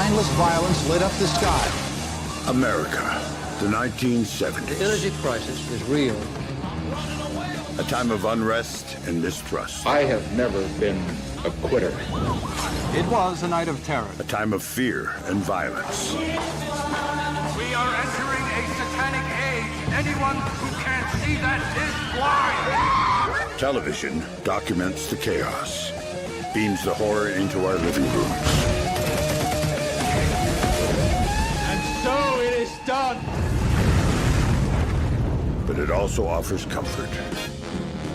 mindless violence lit up the sky. America, the 1970s. The energy crisis is real. A time of unrest and mistrust. I have never been a quitter. It was a night of terror. A time of fear and violence. We are entering a satanic age. Anyone who can't see that is blind. Television documents the chaos, beams the horror into our living rooms. And so it is done. But it also offers comfort.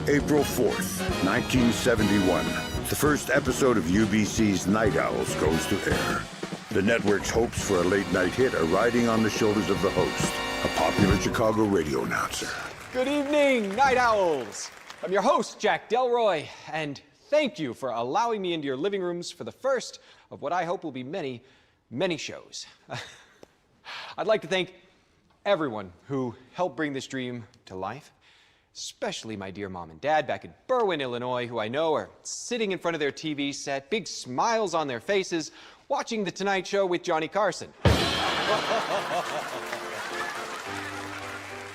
April 4th, 1971, the first episode of UBC's Night Owls goes to air. The network's hopes for a late-night hit are riding on the shoulders of the host, a popular Chicago radio announcer. Good evening, Night Owls. I'm your host, Jack Delroy, and thank you for allowing me into your living rooms for the first of what I hope will be many, many shows. I'd like to thank everyone who helped bring this dream to life, especially my dear mom and dad back in Berwyn, Illinois, who I know are sitting in front of their TV set, big smiles on their faces, watching The Tonight Show with Johnny Carson.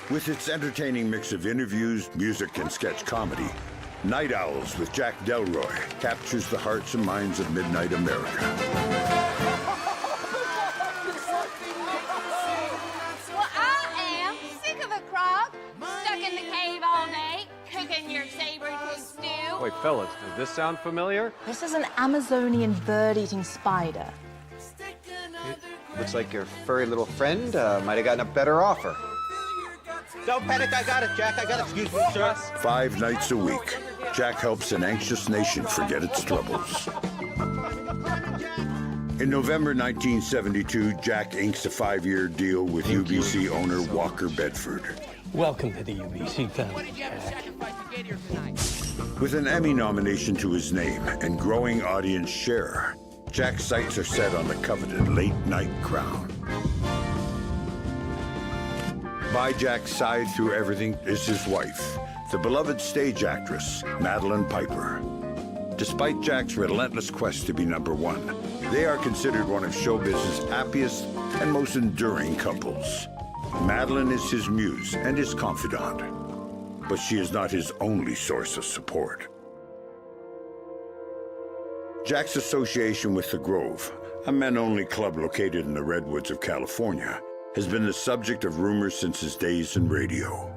With its entertaining mix of interviews, music, and sketch comedy, Night Owls with Jack Delroy captures the hearts and minds of midnight America. Well, I am sick of the crowd, stuck in the cave all day, cooking your savory twig stew. Wait, fellas, does this sound familiar? This is an Amazonian bird-eating spider. Looks like your furry little friend might have gotten a better offer. Don't panic, I got it, Jack. I got it. Excuse me, sir. 5 nights a week, Jack helps an anxious nation forget its troubles. In November 1972, Jack inks a 5-year deal with UBC owner Walker Bedford. Welcome to the UBC family, Jack. With an Emmy nomination to his name and growing audience share, Jack's sights are set on the coveted late-night crown. By Jack's side through everything is his wife, the beloved stage actress, Madeline Piper. Despite Jack's relentless quest to be number one, they are considered one of showbiz's happiest and most enduring couples. Madeline is his muse and his confidant, but she is not his only source of support. Jack's association with The Grove, a men-only club located in the Redwoods of California, has been the subject of rumors since his days in radio.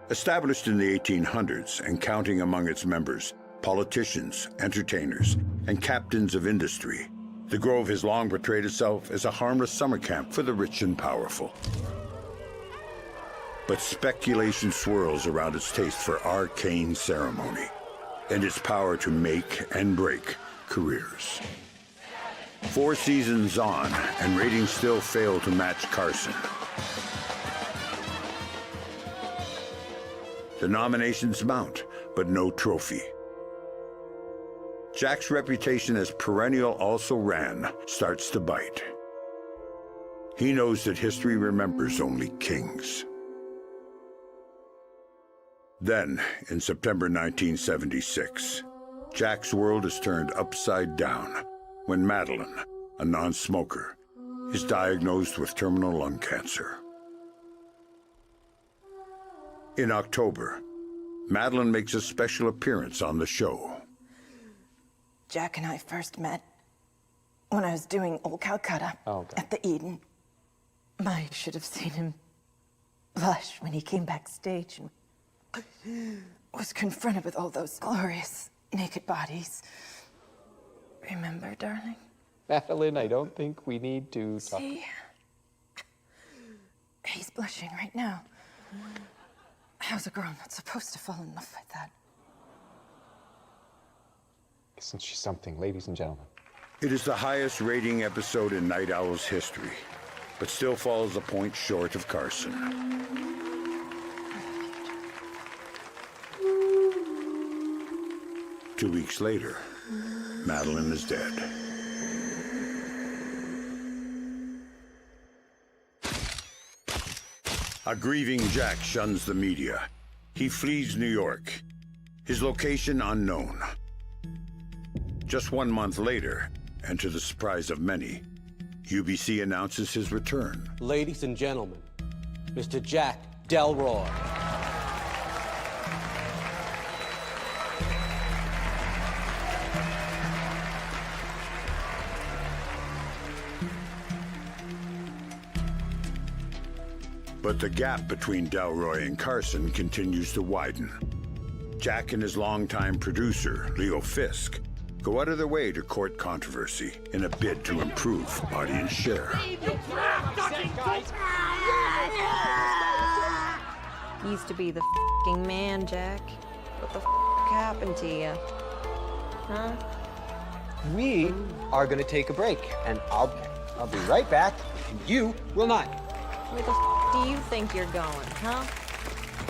Established in the 1800s and counting among its members politicians, entertainers, and captains of industry, The Grove has long portrayed itself as a harmless summer camp for the rich and powerful. But speculation swirls around its taste for arcane ceremony and its power to make and break careers. 4 seasons on, and ratings still fail to match Carson. The nominations mount, but no trophy. Jack's reputation as perennial also-ran starts to bite. He knows that history remembers only kings. Then, in September 1976, Jack's world is turned upside down when Madeline, a non-smoker, is diagnosed with terminal lung cancer. In October, Madeline makes a special appearance on the show. Jack and I first met when I was doing Old Calcutta at the Eden. I should have seen him blush when he came backstage and was confronted with all those glorious naked bodies. Remember, darling? Madeline, I don't think we need to talk. See? He's blushing right now. How's a girl not supposed to fall in love like that? Isn't she something, ladies and gentlemen? It is the highest rating episode in Night Owl's history, but still falls a point short of Carson. Two weeks later, Madeline is dead. A grieving Jack shuns the media. He flees New York, his location unknown. Just 1 month later, and to the surprise of many, UBC announces his return. Ladies and gentlemen, Mr. Jack Delroy. But the gap between Delroy and Carson continues to widen. Jack and his longtime producer, Leo Fisk, go out of their way to court controversy in a bid to improve audience share. Used to be the f***ing man, Jack. What the f*** happened to you? Huh? We are gonna take a break, and I'll be right back, and you will not. Where the f*** do you think you're going, huh?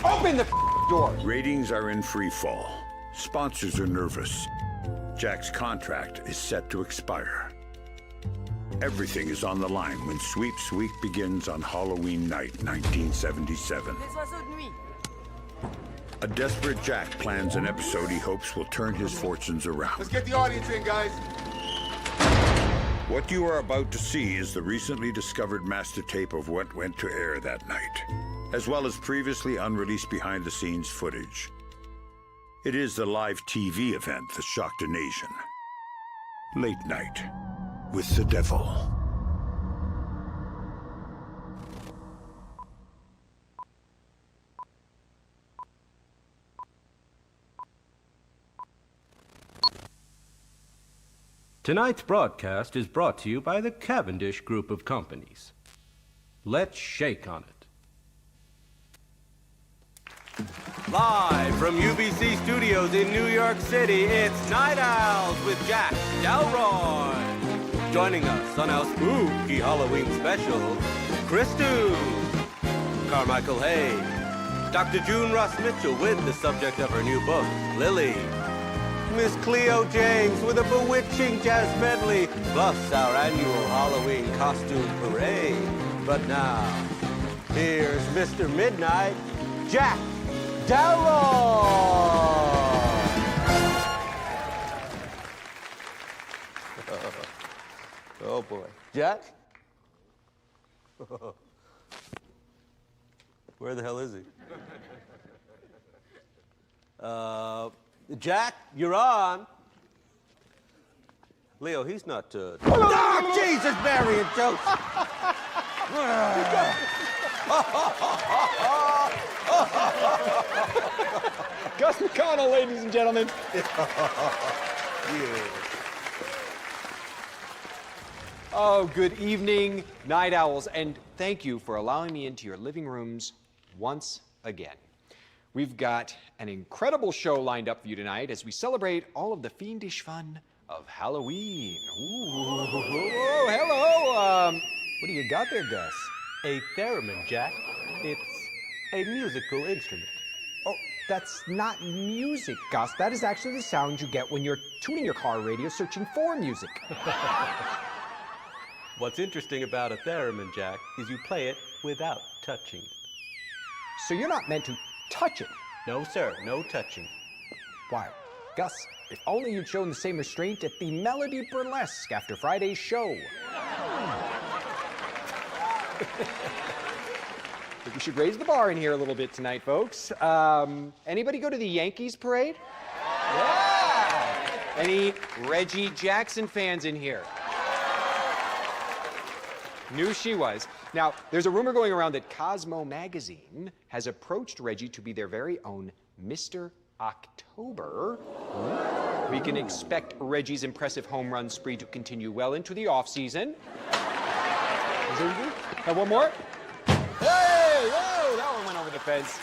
Open the door! Ratings are in free fall. Sponsors are nervous. Jack's contract is set to expire. Everything is on the line when Sweeps Week begins on Halloween night, 1977. A desperate Jack plans an episode he hopes will turn his fortunes around. Let's get the audience in, guys. What you are about to see is the recently discovered master tape of what went to air that night, as well as previously unreleased behind-the-scenes footage. It is the live TV event that shocked a nation. Late Night with the Devil. Tonight's broadcast is brought to you by the Cavendish Group of Companies. Let's shake on it. Live from UBC Studios in New York City, it's Night Owls with Jack Delroy. Joining us on our spooky Halloween special, Chris Dew, Carmichael Hay, Dr. June Ross Mitchell with the subject of her new book, Lily, Miss Cleo James with a bewitching jazz medley, plus our annual Halloween costume parade. But now, here's Mr. Midnight, Jack Delroy! Oh boy. Jack? Where the hell is he? Jack, you're on. Leo, he's not, Oh, Jesus, Mary and Joseph! Gus McConnell, ladies and gentlemen. Oh, good evening, Night Owls, and thank you for allowing me into your living rooms once again. We've got an incredible show lined up for you tonight as we celebrate all of the fiendish fun of Halloween. Ooh, hello. What do you got there, Gus? A theremin, Jack. It's a musical instrument. Oh, that's not music, Gus. That is actually the sound you get when you're tuning your car radio searching for music. What's interesting about a theremin, Jack, is you play it without touching it. So you're not meant to touch it? No, sir, no touching. Why, Gus, if only you'd shown the same restraint at the Melody Burlesque after Friday's show. We should raise the bar in here a little bit tonight, folks. Anybody go to the Yankees parade? Yeah! Any Reggie Jackson fans in here? Knew she was. Now, there's a rumor going around that Cosmo magazine has approached Reggie to be their very own Mr. October. We can expect Reggie's impressive home run spree to continue well into the off-season. Have one more? Hey! Whoa! That one went over the fence.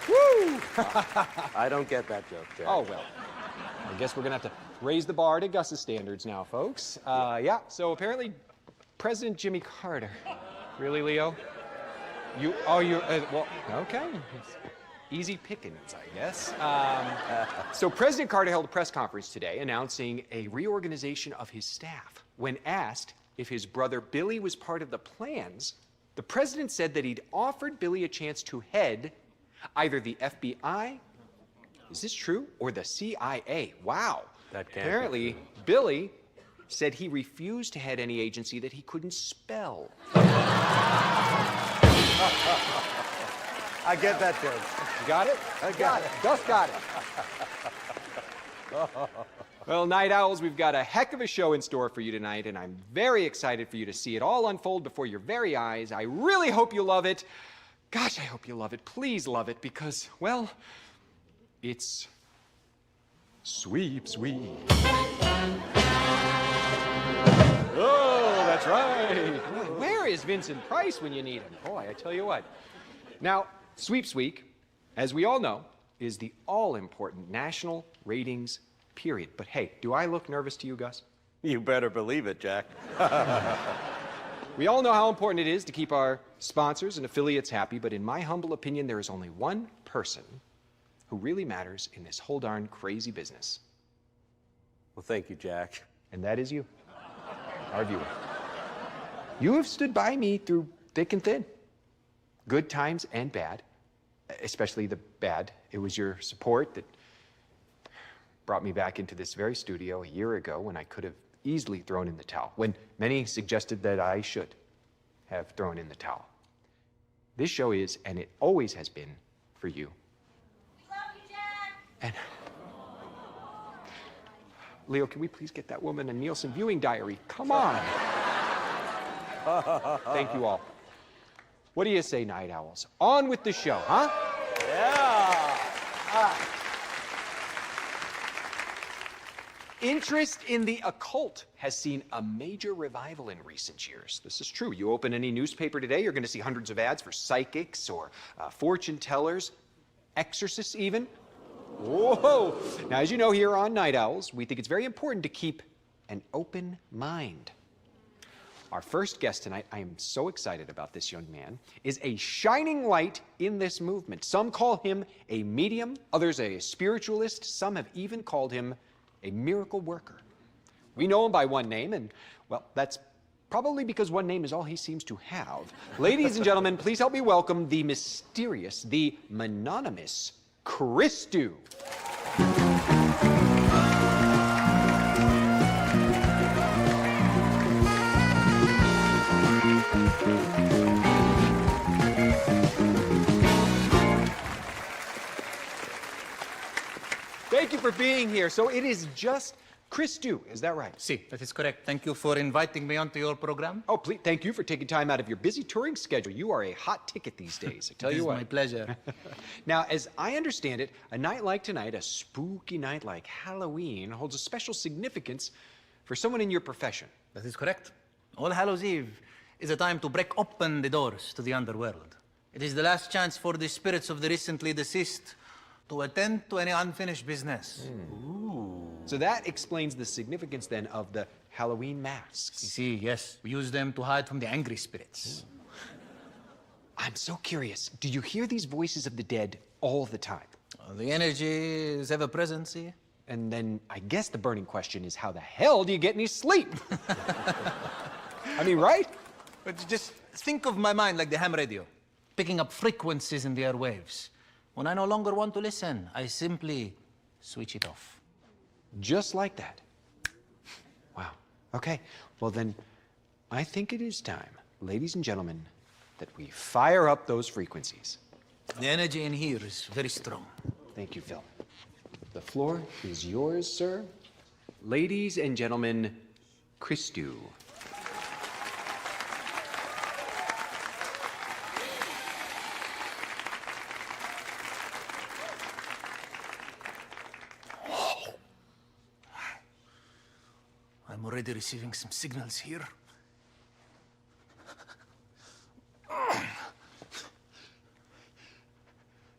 Woo! I don't get that joke, Jack. Oh, well. I guess we're gonna have to raise the bar to Gus's standards now, folks. Yeah, so apparently President Jimmy Carter. Really, Leo? Well, okay. It's easy pickings, I guess. So President Carter held a press conference today announcing a reorganization of his staff. When asked if his brother Billy was part of the plans, the president said that he'd offered Billy a chance to head either the FBI, is this true, or the CIA. Wow. That can't Apparently, be true. Billy said he refused to head any agency that he couldn't spell. I get that joke. You got it? I got it. Gus got it. Well, Night Owls, we've got a heck of a show in store for you tonight, and I'm very excited for you to see it all unfold before your very eyes. I really hope you love it. Gosh, I hope you love it. Please love it because, well, it's sweep. Oh, that's right. Where is Vincent Price when you need him? Boy, I tell you what. Now, Sweeps Week, as we all know, is the all-important national ratings period. But hey, do I look nervous to you, Gus? You better believe it, Jack. We all know how important it is to keep our sponsors and affiliates happy, but in my humble opinion, there is only one person who really matters in this whole darn crazy business. Well, thank you, Jack. And that is you, our viewer. You have stood by me through thick and thin, good times and bad, especially the bad. It was your support that brought me back into this very studio a year ago when I could have easily thrown in the towel, when many suggested that I should have thrown in the towel. This show is, and it always has been, for you. We love you, Jack. And Leo, can we please get that woman a Nielsen viewing diary? Come on. Thank you all. What do you say, Night Owls? On with the show, huh? Yeah. Interest in the occult has seen a major revival in recent years. This is true. You open any newspaper today, you're going to see hundreds of ads for psychics or fortune tellers, exorcists even. Whoa! Now, as you know, here on Night Owls, we think it's very important to keep an open mind. Our first guest tonight, I am so excited about this young man, is a shining light in this movement. Some call him a medium, others a spiritualist, some have even called him a miracle worker. We know him by one name, and, well, that's probably because one name is all he seems to have. Ladies and gentlemen, please help me welcome the mysterious, the mononymous Christu. Thank you for being here. So it is just Christu, is that right? Si, that is correct. Thank you for inviting me onto your program. Oh, please, thank you for taking time out of your busy touring schedule. You are a hot ticket these days, I tell you what. It is my pleasure. Now, as I understand it, a night like tonight, a spooky night like Halloween, holds a special significance for someone in your profession. That is correct. All Hallows Eve is a time to break open the doors to the underworld. It is the last chance for the spirits of the recently deceased to attend to any unfinished business. Ooh. So that explains the significance then of the Halloween masks. You see, yes, we use them to hide from the angry spirits. I'm so curious. Do you hear these voices of the dead all the time? The energy is ever present, see? And then I guess the burning question is, how the hell do you get any sleep? I mean, right? But just think of my mind like the ham radio, picking up frequencies in the airwaves. When I no longer want to listen, I simply switch it off. Just like that. Wow. Okay. Well, then, I think it is time, ladies and gentlemen, that we fire up those frequencies. The energy in here is very strong. Thank you, Phil. The floor is yours, sir. Ladies and gentlemen, Christu. I'm already receiving some signals here.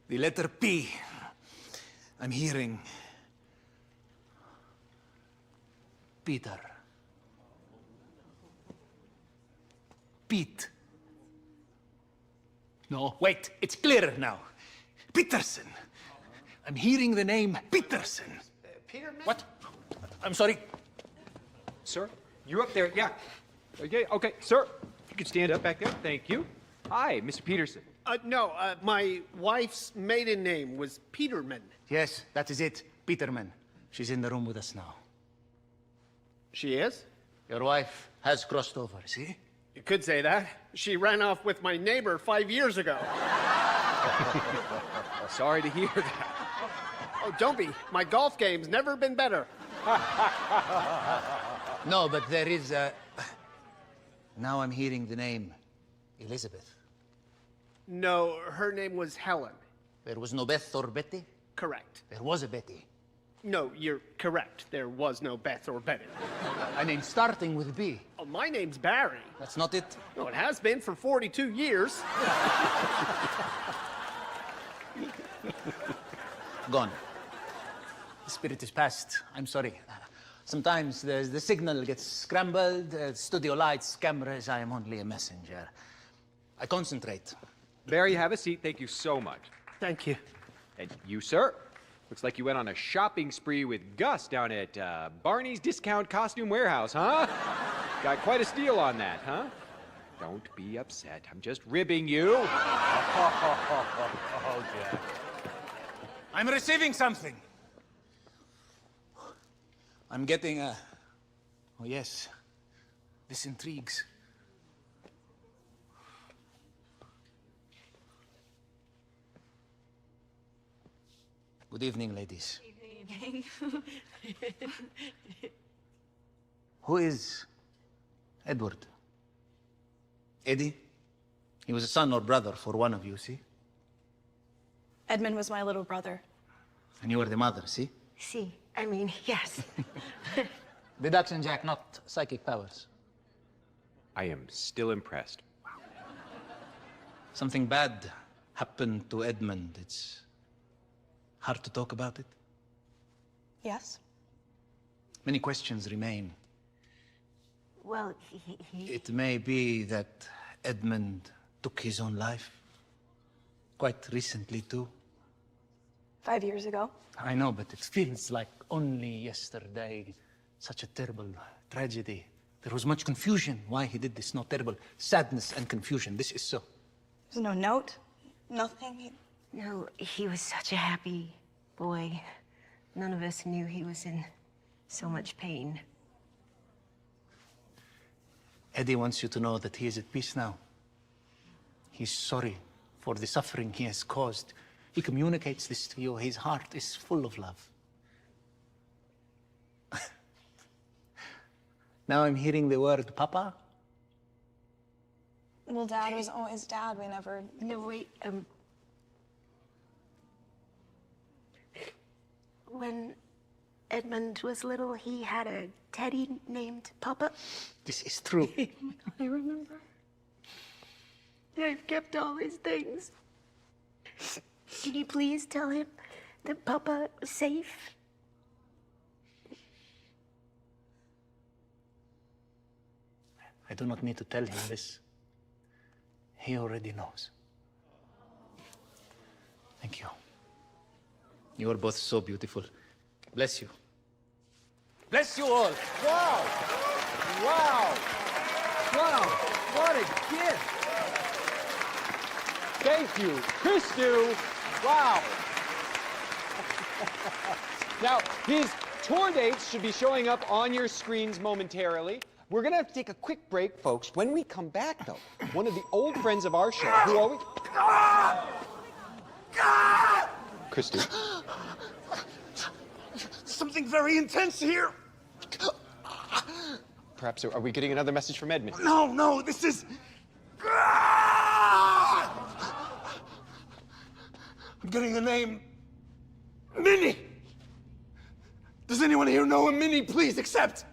The letter P. I'm hearing Peter. Pete. No, wait, it's clearer now. Peterson. I'm hearing the name Peterson. Peterman? What? I'm sorry. Sir, you up there? Yeah. Okay, sir. You can stand up back there. Thank you. Hi, Mr. Peterson. No, my wife's maiden name was Peterman. Yes, that is it. Peterman. She's in the room with us now. She is? Your wife has crossed over, see? You could say that. She ran off with my neighbor 5 years ago. Sorry to hear that. Oh, don't be. My golf game's never been better. No, but there is a... Now I'm hearing the name Elizabeth. No, her name was Helen. There was no Beth or Betty? Correct. There was a Betty. No, you're correct. There was no Beth or Betty. A name starting with B. Oh, my name's Barry. That's not it? No, it has been for 42 years. Gone. The spirit is past. I'm sorry. Sometimes the signal gets scrambled, studio lights, cameras. I am only a messenger. I concentrate. Barry, have a seat. Thank you so much. Thank you. And you, sir? Looks like you went on a shopping spree with Gus down at Barney's Discount Costume Warehouse, huh? Got quite a steal on that, huh? Don't be upset. I'm just ribbing you. Oh, Jack. I'm receiving something. I'm getting a... Oh, yes. This intrigues. Good evening, ladies. Evening. Who is Edward? Eddie? He was a son or brother for one of you, see? Edmund was my little brother. And you were the mother, see? See, I mean, yes. Deduction, Jack, not psychic powers. I am still impressed. Something bad happened to Edmund. It's hard to talk about it. Yes? Many questions remain. Well, It may be that Edmund took his own life. Quite recently, too. 5 years ago. I know, but it feels like only yesterday. Such a terrible tragedy. There was much confusion why he did this. No, terrible sadness and confusion. This is so. There's no note? Nothing? No, he was such a happy boy. None of us knew he was in so much pain. Eddie wants you to know that he is at peace now. He's sorry for the suffering he has caused. He communicates this to you. His heart is full of love. Now I'm hearing the word Papa. Well, Dad was always Dad. We never... No, wait, when Edmund was little, he had a teddy named Papa. This is true. I remember. I've kept all his things. Can you please tell him that Papa was safe? I do not need to tell him this. He already knows. Thank you. You are both so beautiful. Bless you. Bless you all. Wow! Wow! Wow! What a gift! Thank you, Christu. Wow! Now, his tour dates should be showing up on your screens momentarily. We're gonna have to take a quick break, folks. When we come back, though, one of the old friends of our show, who always... Christu. Something very intense here. Perhaps, are we getting another message from Edmund? No, this is... I'm getting the name Minnie. Does anyone here know a Minnie? Please accept.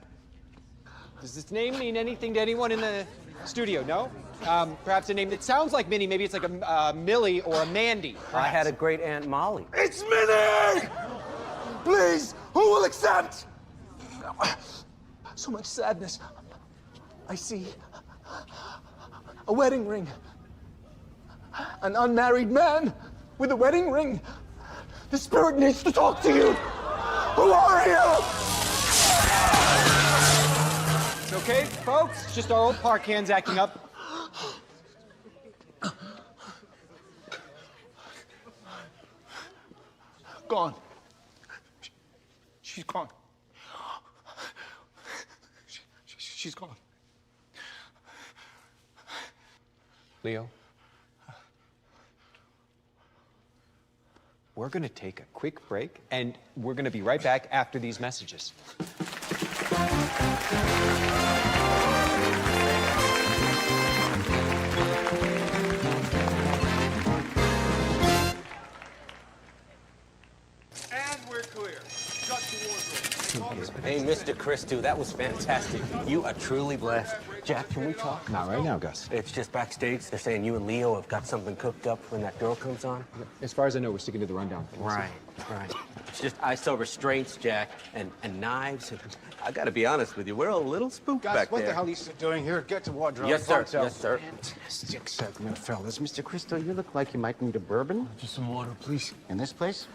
Does this name mean anything to anyone in the studio? No? Perhaps a name that sounds like Minnie. Maybe it's like a Millie or a Mandy. Perhaps. I had a great Aunt Molly. It's Minnie! Please, who will accept? So much sadness. I see a wedding ring. An unmarried man with a wedding ring. The spirit needs to talk to you. Who are you? It's okay, folks. It's just our old park hands acting up. Gone. She's gone. She's gone. Leo, we're going to take a quick break, and we're going to be right back after these messages. And we're clear. Shut the wardrobe. Hey, Mr. Christou, that was fantastic. You are truly blessed. Jack, can we talk? Not right now, Gus. It's just backstage. They're saying you and Leo have got something cooked up when that girl comes on. As far as I know, we're sticking to the rundown. Right. It's just I saw restraints, Jack, and knives. I gotta be honest with you, we're a little spooked Guys, back what there. the hell are you doing here? Get to wardrobe. Yes, sir. Pronto. Yes, sir. Fantastic segment, fellas. Mr. Christou, you look like you might need a bourbon. Just some water, please. In this place?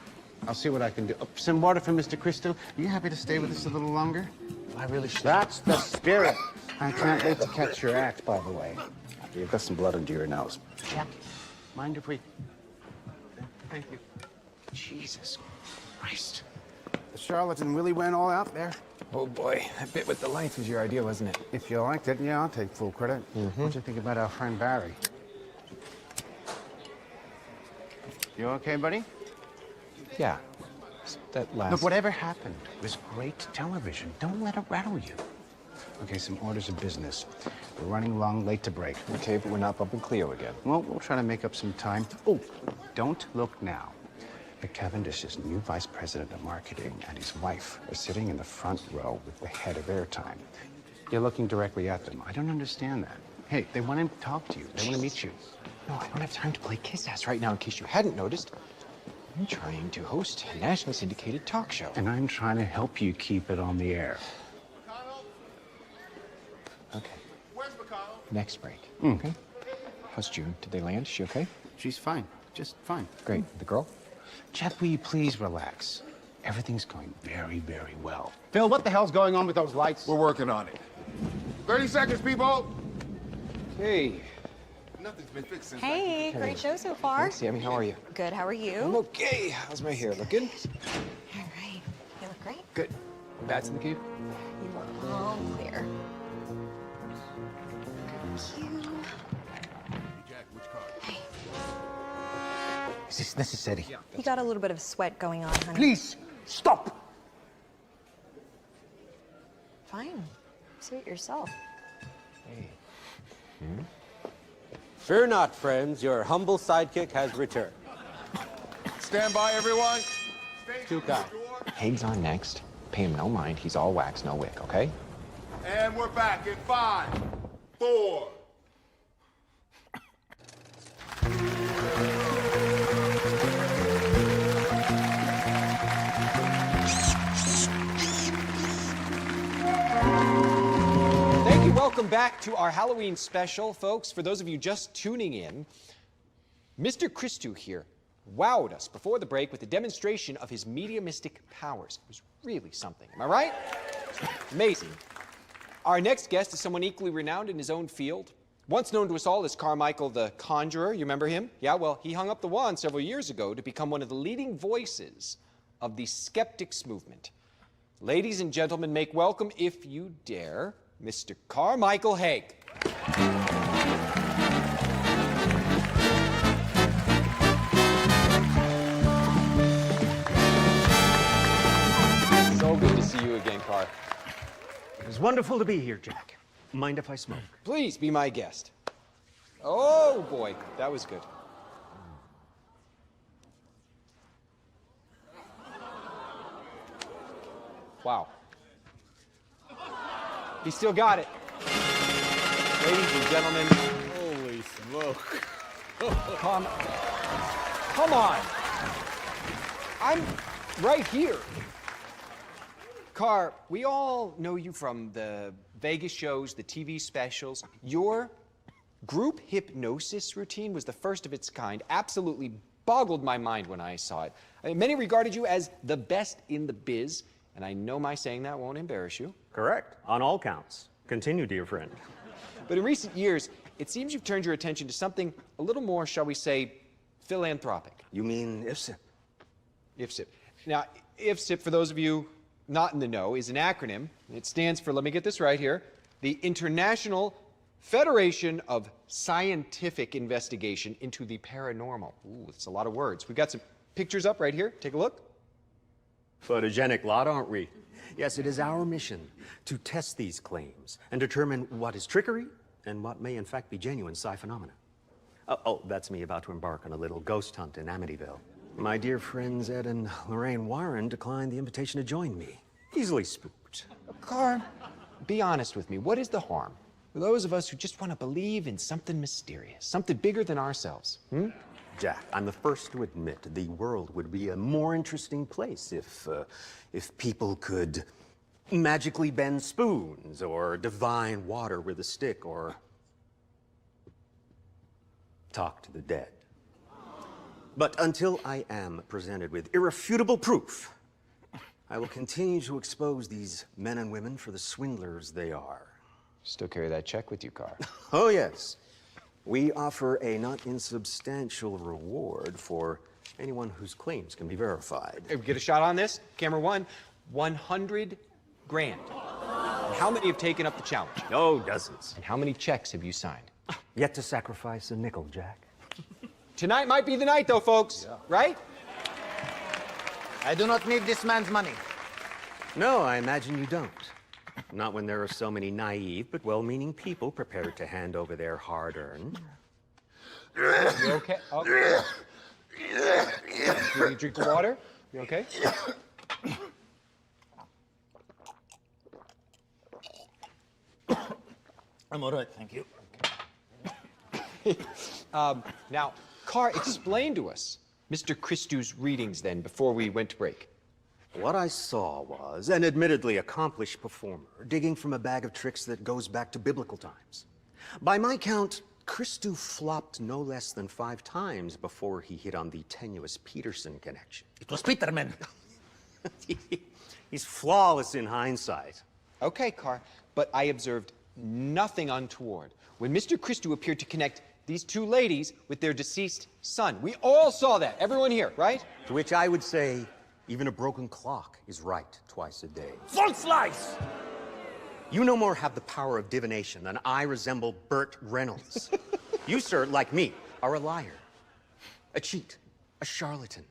I'll see what I can do. Oh, some water for Mr. Christou. Are you happy to stay with us a little longer? I really should. That's the spirit. I can't wait to catch your act, by the way. You've got some blood under your nose. Jack, mind if we... Thank you. Jesus Christ. The charlatan really went all out there. Oh, boy. That bit with the length was your idea, wasn't it? If you liked it, yeah, I'll take full credit. What'd you think about our friend Barry? You okay, buddy? Yeah. That last... Look, whatever happened was great television. Don't let it rattle you. Okay, some orders of business. We're running long, late to break. Okay, but we're not bumping Cleo again. Well, we'll try to make up some time. Oh, don't look now. But Cavendish's new vice president of marketing and his wife are sitting in the front row with the head of airtime. You're looking directly at them. I don't understand that. Hey, they want to talk to you. They want to meet you. No, I don't have time to play kiss ass right now, in case you hadn't noticed. I'm trying to host a nationally syndicated talk show. And I'm trying to help you keep it on the air. Okay. Where's McConnell? Next break. Okay? How's June? Did they land? Is she okay? She's fine. Just fine. Great. The girl? Jack, will you please relax? Everything's going very, very well. Phil, what the hell's going on with those lights? We're working on it. 30 seconds, people. Hey. Nothing's been fixed since. Hey, great show so far. Sammy, how are you? Good, how are you? I'm okay. How's my hair? Looking? All right, you look great. Good. Bats in the cave? You are all clear. Thank you. Jack, which card? Hey, Is this necessary? you got a little bit of sweat going on, honey. Please, stop! Fine. Suit yourself. Hey. Fear not, friends. Your humble sidekick has returned. Stand by, everyone. Too kind. Haig's on next. Pay him no mind. He's all wax, no wick, okay? And we're back in 5, 4. Welcome back to our Halloween special, folks. For those of you just tuning in, Mr. Christou here wowed us before the break with a demonstration of his mediumistic powers. It was really something. Am I right? Amazing. Our next guest is someone equally renowned in his own field. Once known to us all as Carmichael the Conjurer. You remember him? Yeah, well, he hung up the wand several years ago to become one of the leading voices of the skeptics movement. Ladies and gentlemen, make welcome, if you dare, Mr. Carmichael Haig. So good to see you again, Car. It was wonderful to be here, Jack. Mind if I smoke? Please be my guest. Oh, boy, that was good. Wow. He still got it. Ladies and gentlemen. Holy smoke. Come on. I'm right here. Carr, we all know you from the Vegas shows, the TV specials. Your group hypnosis routine was the first of its kind. Absolutely boggled my mind when I saw it. I mean, many regarded you as the best in the biz, and I know my saying that won't embarrass you. Correct. On all counts. Continue, dear friend. But in recent years, it seems you've turned your attention to something a little more, shall we say, philanthropic. You mean IFSIP? IFSIP. Now, IFSIP, for those of you not in the know, is an acronym. It stands for, let me get this right here, the International Federation of Scientific Investigation into the Paranormal. Ooh, it's a lot of words. We've got some pictures up right here. Take a look. Photogenic lot, aren't we? Yes, it is our mission to test these claims and determine what is trickery and what may in fact be genuine psi phenomena. Oh, that's me about to embark on a little ghost hunt in Amityville. My dear friends Ed and Lorraine Warren declined the invitation to join me. Easily spooked. Carr, be honest with me. What is the harm for those of us who just want to believe in something mysterious, something bigger than ourselves? Jack, I'm the first to admit the world would be a more interesting place if people could magically bend spoons or divine water with a stick or talk to the dead. But until I am presented with irrefutable proof, I will continue to expose these men and women for the swindlers they are. Still carry that check with you, Carr? Oh, yes. We offer a not insubstantial reward for anyone whose claims can be verified. Hey, we get a shot on this? Camera one, 100 grand. And how many have taken up the challenge? Oh, dozens. And how many checks have you signed? Yet to sacrifice a nickel, Jack. Tonight might be the night, though, folks. Yeah. Right? I do not need this man's money. No, I imagine you don't. Not when there are so many naive but well-meaning people prepared to hand over their hard-earned. You okay? Okay. You drink the water? You okay? I'm all right, thank you. Now, Carr, explain to us Mr. Christou's readings then before we went to break. What I saw was an admittedly accomplished performer digging from a bag of tricks that goes back to biblical times. By my count, Christou flopped no less than 5 times before he hit on the tenuous Peterson connection. It was Peterman. He's flawless in hindsight. Okay, Carr, but I observed nothing untoward when Mr. Christou appeared to connect these 2 ladies with their deceased son. We all saw that, everyone here, right? To which I would say, even a broken clock is right twice a day. Volkslies! You no more have the power of divination than I resemble Burt Reynolds. You, sir, like me, are a liar, a cheat, a charlatan,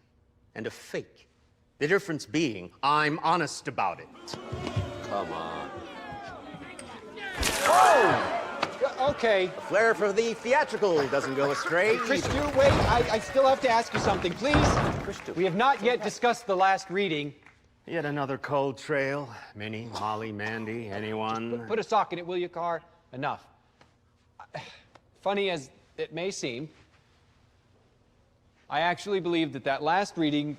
and a fake. The difference being, I'm honest about it. Come on. Oh! Okay. Flair for the theatrical doesn't go astray. Christou, wait, I still have to ask you something, please. Christou. We have not yet discussed the last reading. Yet another cold trail. Minnie, Molly, Mandy, anyone? Put a sock in it, will you, Carr? Enough. Funny as it may seem, I actually believe that that last reading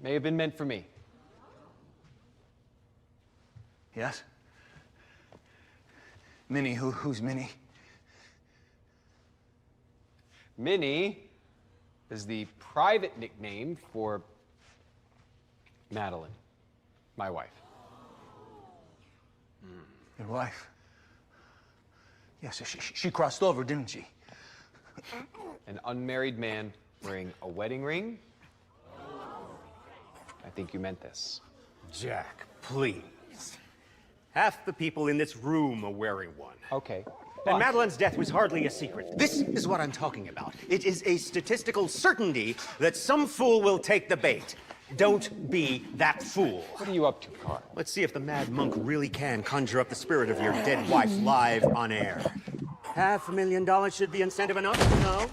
may have been meant for me. Yes? Minnie, who's Minnie? Minnie is the private nickname for Madeline, my wife. Your wife? Yes, she crossed over, didn't she? An unmarried man wearing a wedding ring? I think you meant this. Jack, please. Half the people in this room are wearing one. Okay. And Madeline's death was hardly a secret. This is what I'm talking about. It is a statistical certainty that some fool will take the bait. Don't be that fool. What are you up to, Carr? Let's see if the mad monk really can conjure up the spirit of your dead wife live on air. $500,000 should be incentive enough, no?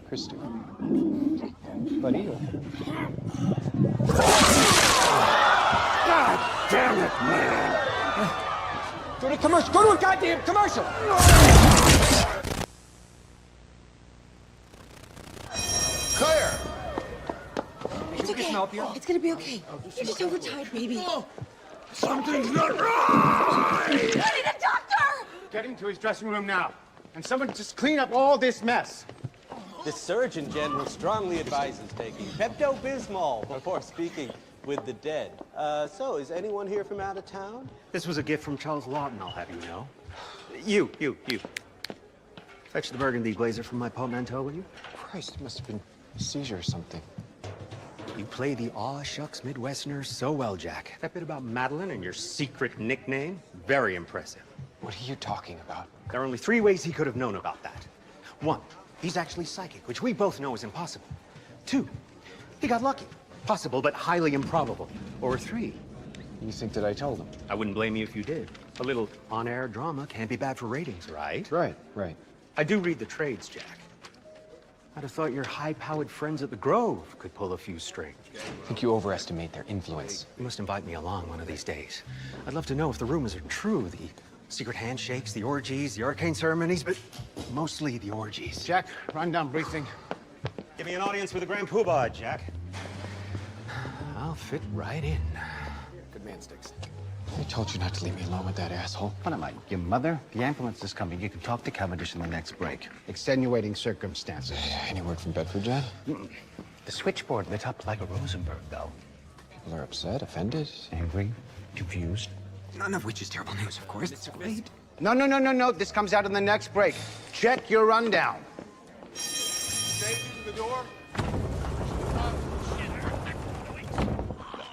Christou. Buddy. God damn it, man! Go to commercial. Go to a goddamn commercial! Claire! It's okay. It's gonna be okay. You're just overtired, baby. Something's not right! I need a doctor! Get him to his dressing room now. And someone just clean up all this mess. The Surgeon General strongly advises taking Pepto-Bismol before speaking with the dead. So, is anyone here from out of town? This was a gift from Charles Lawton, I'll have you know. You. Fetch the burgundy blazer from my portmanteau, will you? Christ, it must have been a seizure or something. You play the aw shucks Midwesterner so well, Jack. That bit about Madeline and your secret nickname, very impressive. What are you talking about? There are only 3 ways he could have known about that. 1, he's actually psychic, which we both know is impossible. 2, he got lucky. Possible, but highly improbable. Or 3, you think that I told him? I wouldn't blame you if you did. A little on-air drama can't be bad for ratings, right? Right. I do read the trades, Jack. I'd have thought your high-powered friends at the Grove could pull a few strings. I think you overestimate their influence. You must invite me along one of these days. I'd love to know if the rumors are true. The secret handshakes, the orgies, the arcane ceremonies, but mostly the orgies. Jack, rundown briefing. Give me an audience with the Grand Poobah, Jack. I'll fit right in. Good man, Sticks. I told you not to leave me alone with that asshole. What am I, your mother? The ambulance is coming. You can talk to Cavendish in the next break. Extenuating circumstances. Any word from Bedford yet? The switchboard lit up like a Rosenberg, though. People are upset, offended, Angry, confused. none of which is terrible news, of course. It's great. No. This comes out in the next break. Check your rundown. Safety to the door.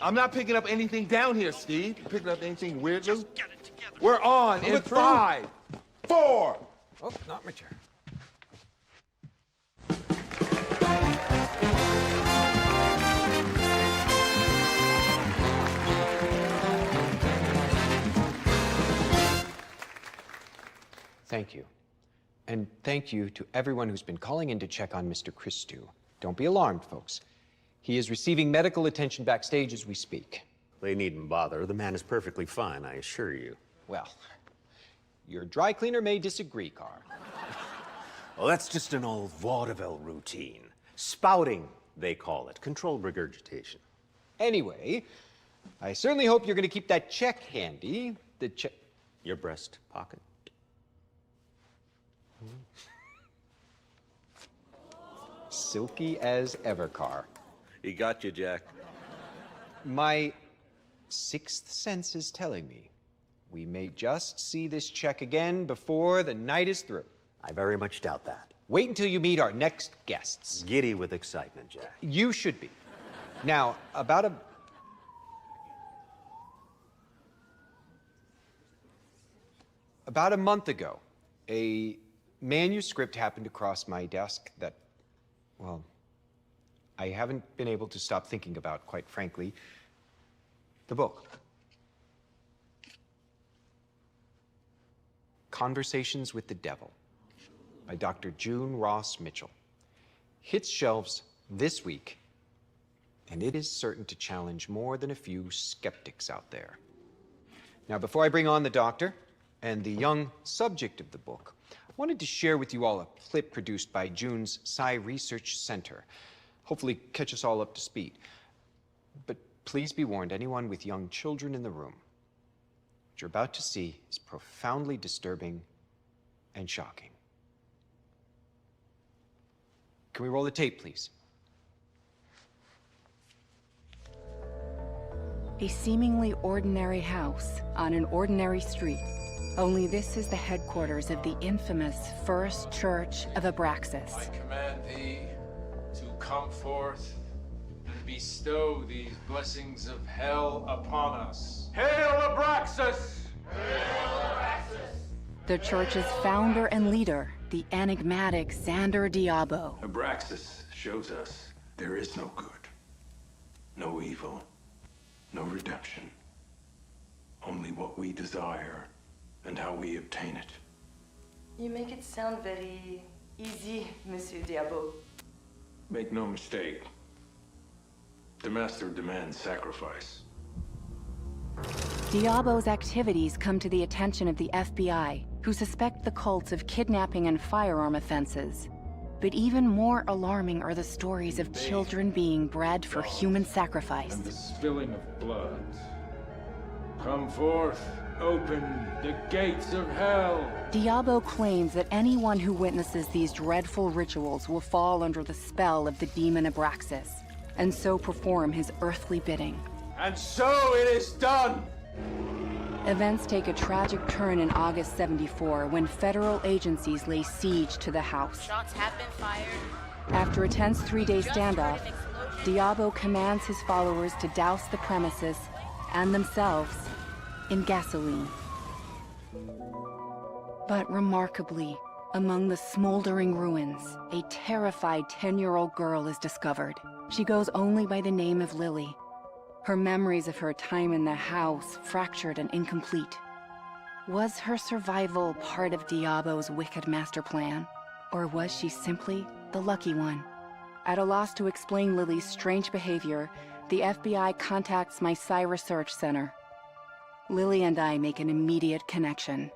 I'm not picking up anything down here, Steve. You picking up anything weird? We're on in 5, 4. Oh, not my chair. Thank you. And thank you to everyone who's been calling in to check on Mr. Christou. Don't be alarmed, folks. He is receiving medical attention backstage as we speak. They needn't bother. The man is perfectly fine, I assure you. Well, your dry cleaner may disagree, Carr. Well, that's just an old vaudeville routine. Spouting, they call it. Controlled regurgitation. Anyway, I certainly hope you're going to keep that check handy. The check... Your breast pocket. Silky as ever, Carr. He got you, Jack. My sixth sense is telling me we may just see this check again before the night is through. I very much doubt that. Wait until you meet our next guests. Giddy with excitement, Jack. You should be. Now, about a month ago, a manuscript happened across my desk that, well, I haven't been able to stop thinking about, quite frankly. The book. Conversations with the Devil by Dr. June Ross Mitchell. Hits shelves this week, and it is certain to challenge more than a few skeptics out there. Now, before I bring on the doctor and the young subject of the book, I wanted to share with you all a clip produced by June's Psi Research Center. Hopefully catch us all up to speed. But please be warned, anyone with young children in the room, what you're about to see is profoundly disturbing and shocking. Can we roll the tape, please? A seemingly ordinary house on an ordinary street. Only this is the headquarters of the infamous First Church of Abraxas. I command thee to come forth and bestow these blessings of hell upon us. Hail Abraxas! The church's founder and leader, the enigmatic Xander Diabo. Abraxas shows us there is no good, no evil, no redemption. Only what we desire and how we obtain it. You make it sound very easy, Monsieur Diabo. Make no mistake, the master demands sacrifice. Diabo's activities come to the attention of the FBI, who suspect the cults of kidnapping and firearm offenses. But even more alarming are the stories of children being bred for human sacrifice. And the spilling of blood. Come forth, open the gates of hell. Diabo claims that anyone who witnesses these dreadful rituals will fall under the spell of the demon Abraxas, and so perform his earthly bidding. And so it is done! Events take a tragic turn in August '74 when federal agencies lay siege to the house. Shots have been fired. After a tense 3-day standoff, Diabo commands his followers to douse the premises and themselves in gasoline. But remarkably, among the smoldering ruins, a terrified 10-year-old girl is discovered. She goes only by the name of Lily. Her memories of her time in the house fractured and incomplete. Was her survival part of Diabo's wicked master plan? Or was she simply the lucky one? At a loss to explain Lily's strange behavior, the FBI contacts my Psi Research Center. Lily and I make an immediate connection.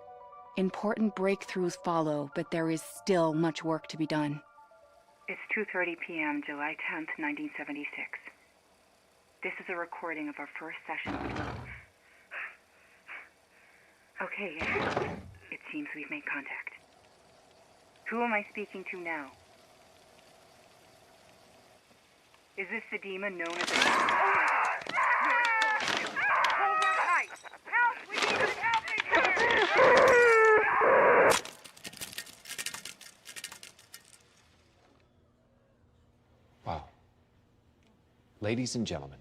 Important breakthroughs follow, but there is still much work to be done. It's 2:30 p.m., July 10th, 1976. This is a recording of our first session with Lily. Okay, it seems we've made contact. Who am I speaking to now? Is this the demon known as a... Help! We need help in here! Wow. Ladies and gentlemen,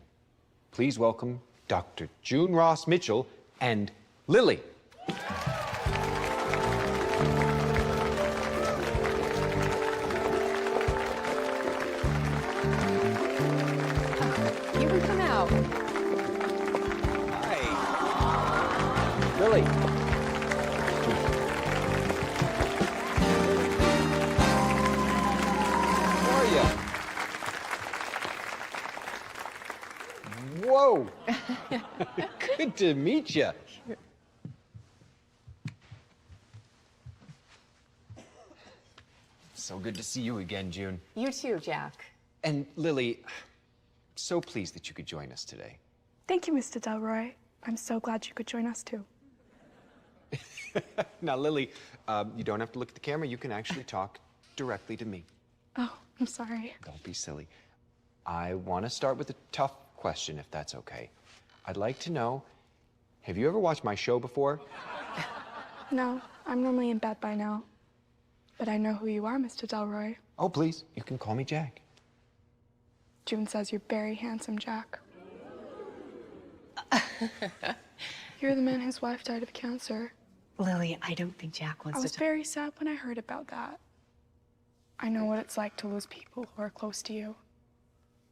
please welcome Dr. June Ross Mitchell and Lily. You can come out. Hi. Lily. How are you? Whoa. Good to meet you. So good to see you again, June. You too, Jack. And Lily, so pleased that you could join us today. Thank you, Mr. Delroy. I'm so glad you could join us too. Now, Lily, you don't have to look at the camera. You can actually talk directly to me. Oh, I'm sorry. Don't be silly. I want to start with a tough question, if that's okay. I'd like to know, have you ever watched my show before? No, I'm normally in bed by now. But I know who you are, Mr. Delroy. Oh, please, you can call me Jack. June says you're very handsome, Jack. You're the man whose wife died of cancer. Lily, I don't think Jack wants I to was very sad when I heard about that. I know what it's like to lose people who are close to you.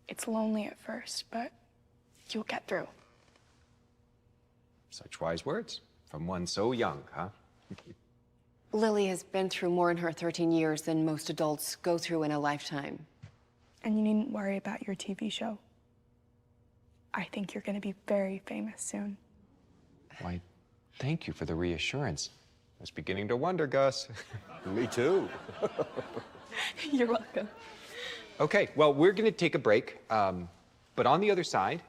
It's lonely at first, but you'll get through. Such wise words from one so young, huh? Lily has been through more in her 13 years than most adults go through in a lifetime. And you needn't worry about your TV show. I think you're going to be very famous soon. Why, thank you for the reassurance. I was beginning to wonder, Gus. Me too. You're welcome. Okay, well, we're going to take a break. But on the other side,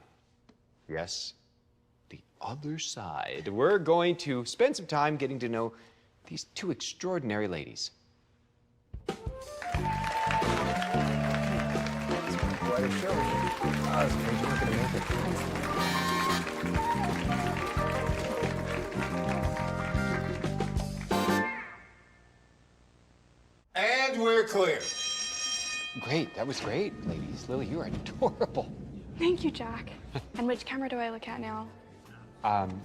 yes, the other side, we're going to spend some time getting to know these two extraordinary ladies. Quite a show. I was afraid you weren't going to make it. And we're clear. Great, that was great, ladies. Lily, you are adorable. Thank you, Jack. And which camera do I look at now?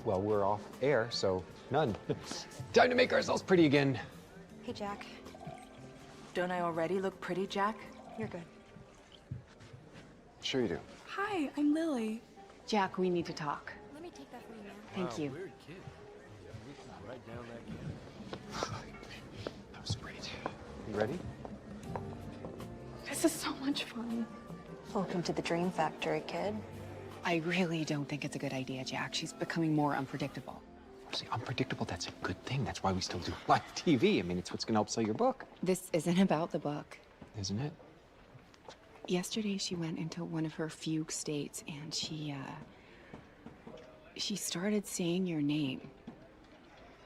Well, we're off air, so none. Time to make ourselves pretty again. Hey, Jack. Don't I already look pretty, Jack? You're good. Sure you do. Hi, I'm Lily. Jack, we need to talk. Let me take that for you, man. Thank you. Weird kid. Right down that camera. That was great. You ready? This is so much fun. Welcome to the Dream Factory, kid. I really don't think it's a good idea, Jack. She's becoming more unpredictable. See, unpredictable, that's a good thing. That's why we still do live TV. I mean, it's what's going to help sell your book. This isn't about the book. Isn't it? Yesterday, she went into one of her fugue states, and she started saying your name.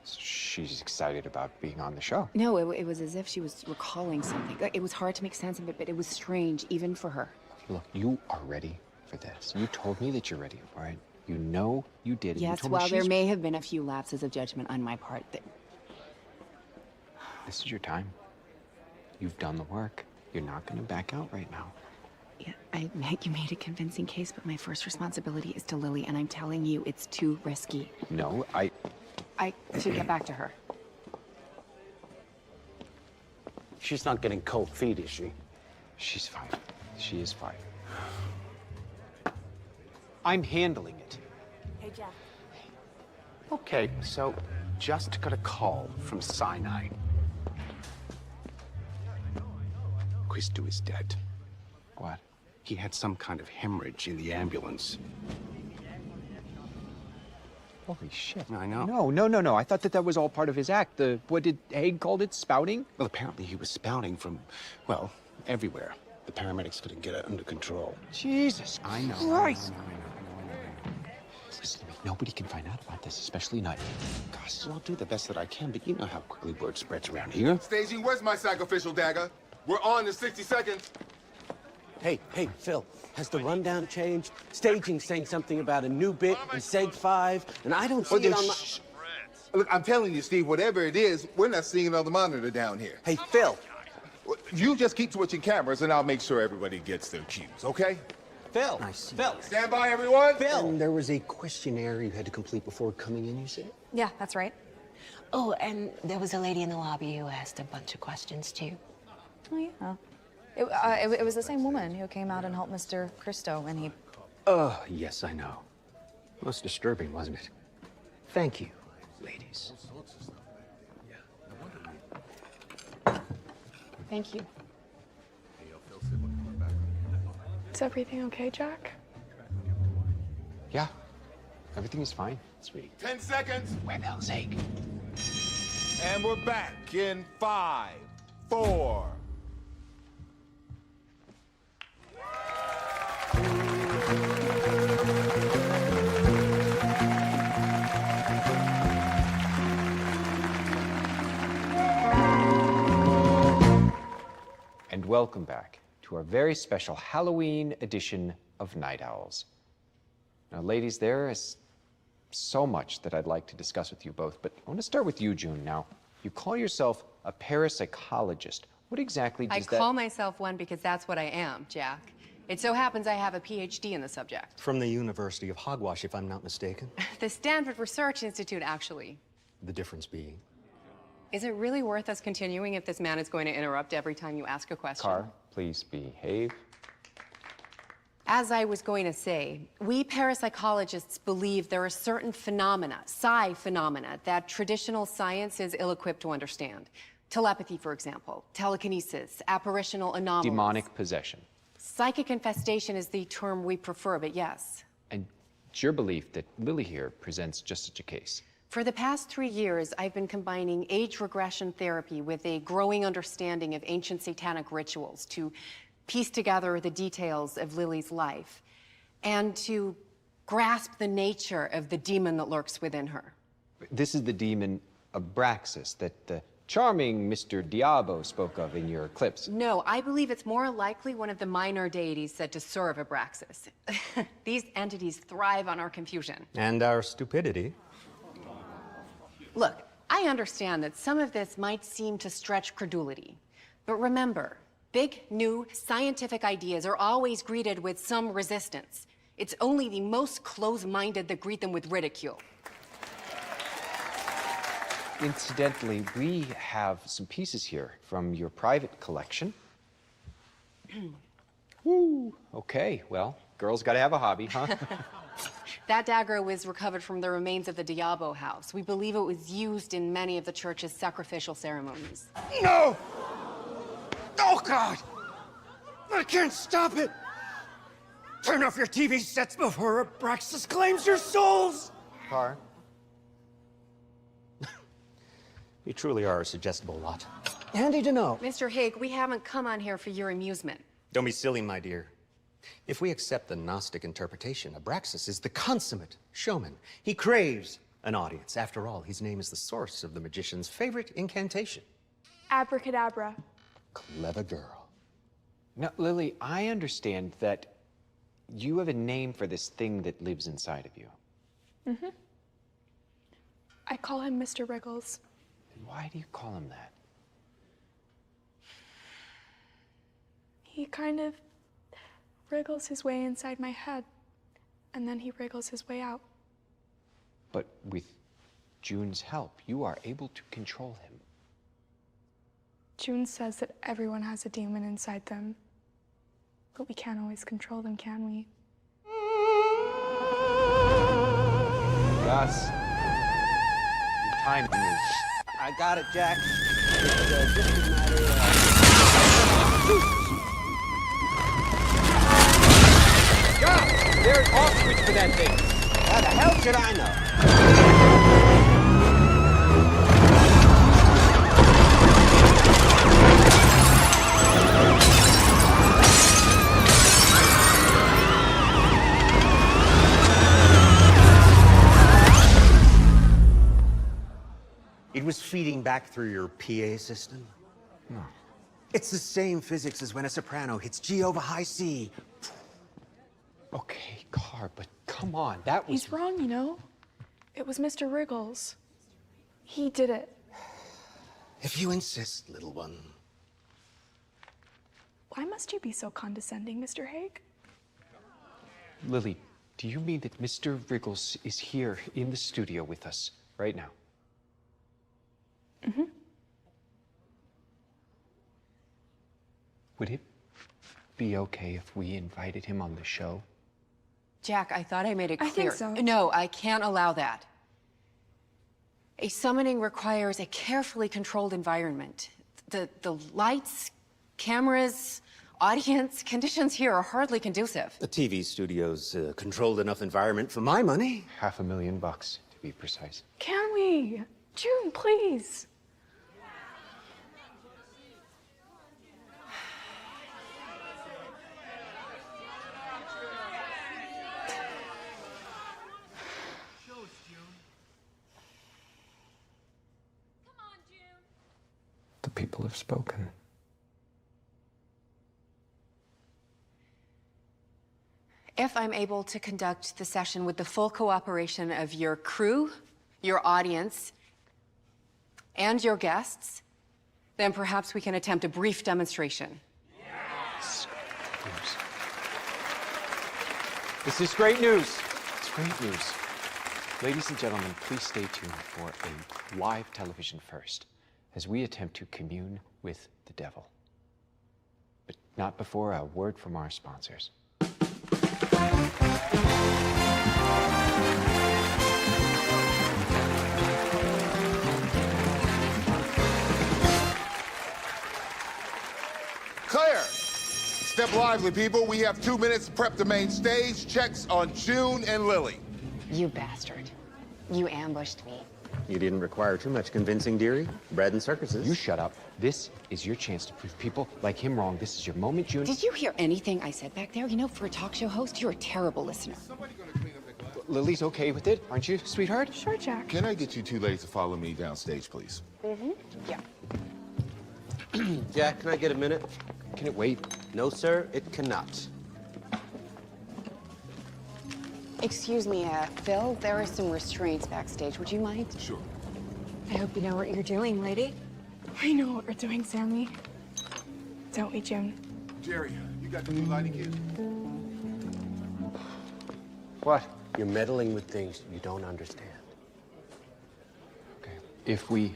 She's excited about being on the show. No, it was as if she was recalling something. Like, it was hard to make sense of it, but it was strange, even for her. Look, you are ready for this. You told me that you're ready, all right? You know you did. And you Yes, told me while there she's... may have been a few lapses of judgment on my part, This is your time. You've done the work. You're not gonna back out right now. Yeah, I admit you made a convincing case, but my first responsibility is to Lily, and I'm telling you, it's too risky. No, I should get back to her. She's not getting cold feet, is she? She's fine. She is fine. I'm handling it. Hey, Jack. Okay, so just got a call from Sinai. Quistu is dead. What? He had some kind of hemorrhage in the ambulance. Holy shit. I know. No. I thought that was all part of his act. What did Haig called it? Spouting? Well, apparently he was spouting from, well, everywhere. The paramedics couldn't get it under control. Jesus I know. Christ. I know. Listen to me. Nobody can find out about this, especially not you. Gosh, I'll do the best that I can, but you know how quickly word spreads around here. Staging, where's my sacrificial dagger? We're on in 60 seconds. Hey, Phil, has the rundown changed? Staging's saying something about a new bit in Seg 5, and I don't see it on my... Look, I'm telling you, Steve, whatever it is, we're not seeing it on the monitor down here. Hey, Phil. You just keep switching cameras, and I'll make sure everybody gets their cues, okay? Phil. I see. Phil. Stand by, everyone. Phil. And there was a questionnaire you had to complete before coming in, you said? Yeah, that's right. Oh, and there was a lady in the lobby who asked a bunch of questions, too. Oh, yeah. It was the same woman who came out and helped Mr. Christo, and he... Oh, yes, I know. Most disturbing, wasn't it? Thank you, ladies. Thank you. Is everything okay, Jack? Yeah, everything is fine. Sweet. 10 seconds. Where the hell's Haig? And we're back in 5, 4. And welcome back to our very special Halloween edition of Night Owls. Now, ladies, there is so much that I'd like to discuss with you both, but I want to start with you, June. Now, you call yourself a parapsychologist. What exactly does that... I call myself one because that's what I am, Jack. It so happens I have a PhD in the subject. From the University of Hogwash, if I'm not mistaken. The Stanford Research Institute, actually. The difference being? Is it really worth us continuing if this man is going to interrupt every time you ask a question? Carr, please behave. As I was going to say, we parapsychologists believe there are certain phenomena, psi-phenomena, that traditional science is ill-equipped to understand. Telepathy, for example, telekinesis, apparitional anomalies. Demonic possession. Psychic infestation is the term we prefer, but yes. And it's your belief that Lily here presents just such a case. For the past 3 years, I've been combining age regression therapy with a growing understanding of ancient satanic rituals to piece together the details of Lily's life and to grasp the nature of the demon that lurks within her. This is the demon Abraxas that the charming Mr. Diabo spoke of in your clips. No, I believe it's more likely one of the minor deities said to serve Abraxas. These entities thrive on our confusion. And our stupidity. Look, I understand that some of this might seem to stretch credulity, but remember, big, new, scientific ideas are always greeted with some resistance. It's only the most close-minded that greet them with ridicule. Incidentally, we have some pieces here from your private collection. Woo! Okay, well, girls gotta have a hobby, huh? That dagger was recovered from the remains of the Diabo house. We believe it was used in many of the church's sacrificial ceremonies. No! Oh, God! I can't stop it! Turn off your TV sets before Abraxas claims your souls! Carr? You truly are a suggestible lot. Handy to know. Mr. Haig, we haven't come on here for your amusement. Don't be silly, my dear. If we accept the Gnostic interpretation, Abraxas is the consummate showman. He craves an audience. After all, his name is the source of the magician's favorite incantation. Abracadabra. Clever girl. Now, Lily, I understand that you have a name for this thing that lives inside of you. Mm-hmm. I call him Mr. Wriggles. Why do you call him that? He kind of wriggles his way inside my head, and then he wriggles his way out. But with June's help, you are able to control him. June says that everyone has a demon inside them, but we can't always control them, can we? Gus, your time is. I got it, Jack. It's just a matter of... God, there's ostrich for that thing. How the hell should I know? It was feeding back through your PA system? No. It's the same physics as when a soprano hits G over high C. Okay, Carr, but come on, that was... He's wrong, you know? It was Mr. Wriggles. He did it. If you insist, little one. Why must you be so condescending, Mr. Haig? Lily, do you mean that Mr. Wriggles is here in the studio with us right now? Mm-hmm. Would it be okay if we invited him on the show? Jack, I thought I made it clear. I think so. No, I can't allow that. A summoning requires a carefully controlled environment. The lights, cameras, audience, conditions here are hardly conducive. The TV studio's a controlled enough environment for my money. $500,000, to be precise. Can we? June, please. The people have spoken. If I'm able to conduct the session with the full cooperation of your crew, your audience, and your guests, then perhaps we can attempt a brief demonstration. Yes. This is great news. It's great news. Ladies and gentlemen, please stay tuned for a live television first as we attempt to commune with the devil. But not before a word from our sponsors. Claire! Step lively, people. We have 2 minutes to prep the main stage. Checks on June and Lily. You bastard. You ambushed me. You didn't require too much convincing, dearie. Bread and circuses. You shut up. This is your chance to prove people like him wrong. This is your moment, June. Did you hear anything I said back there? You know, for a talk show host, you're a terrible listener. Lily's okay with it, aren't you, sweetheart? Sure, Jack. Can I get you two ladies to follow me downstage, please? Mm-hmm. Yeah. Jack, can I get a minute? Can it wait? No, sir, it cannot. Excuse me, Phil, there are some restraints backstage. Would you mind? Sure. I hope you know what you're doing, lady. We know what we're doing, Sammy. Don't we, June? Jerry, you got the new lighting kit? What? You're meddling with things you don't understand. Okay. If we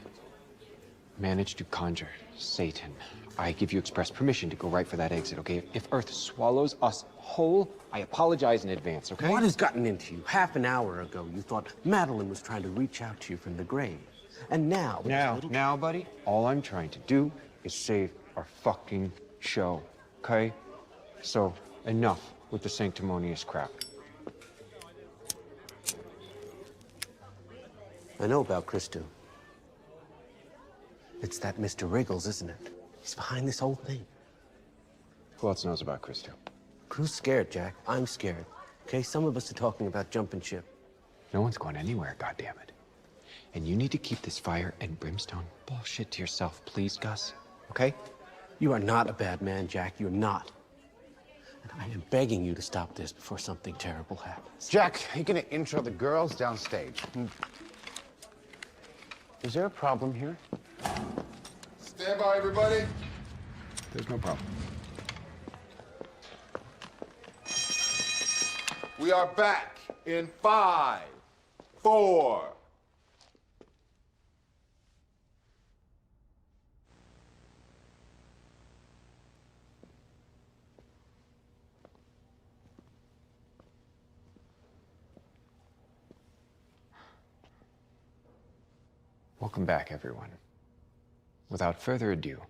manage to conjure Satan, I give you express permission to go right for that exit, okay? If Earth swallows us whole, I apologize in advance, okay? What has gotten into you? Half an hour ago, you thought Madeline was trying to reach out to you from the grave. And now... Now, buddy, all I'm trying to do is save our fucking show, okay? So, enough with the sanctimonious crap. I know about Christo. It's that Mr. Wriggles, isn't it? He's behind this whole thing. Who else knows about Christo? Crew's scared, Jack. I'm scared. Okay, some of us are talking about jumping ship. No one's going anywhere, goddammit. And you need to keep this fire and brimstone bullshit to yourself, please, Gus. Okay? You are not a bad man, Jack. You're not. And I am begging you to stop this before something terrible happens. Jack, are you gonna intro the girls downstage? Is there a problem here? Stand by, everybody. There's no problem. We are back in 5, 4. Welcome back, everyone. Without further ado,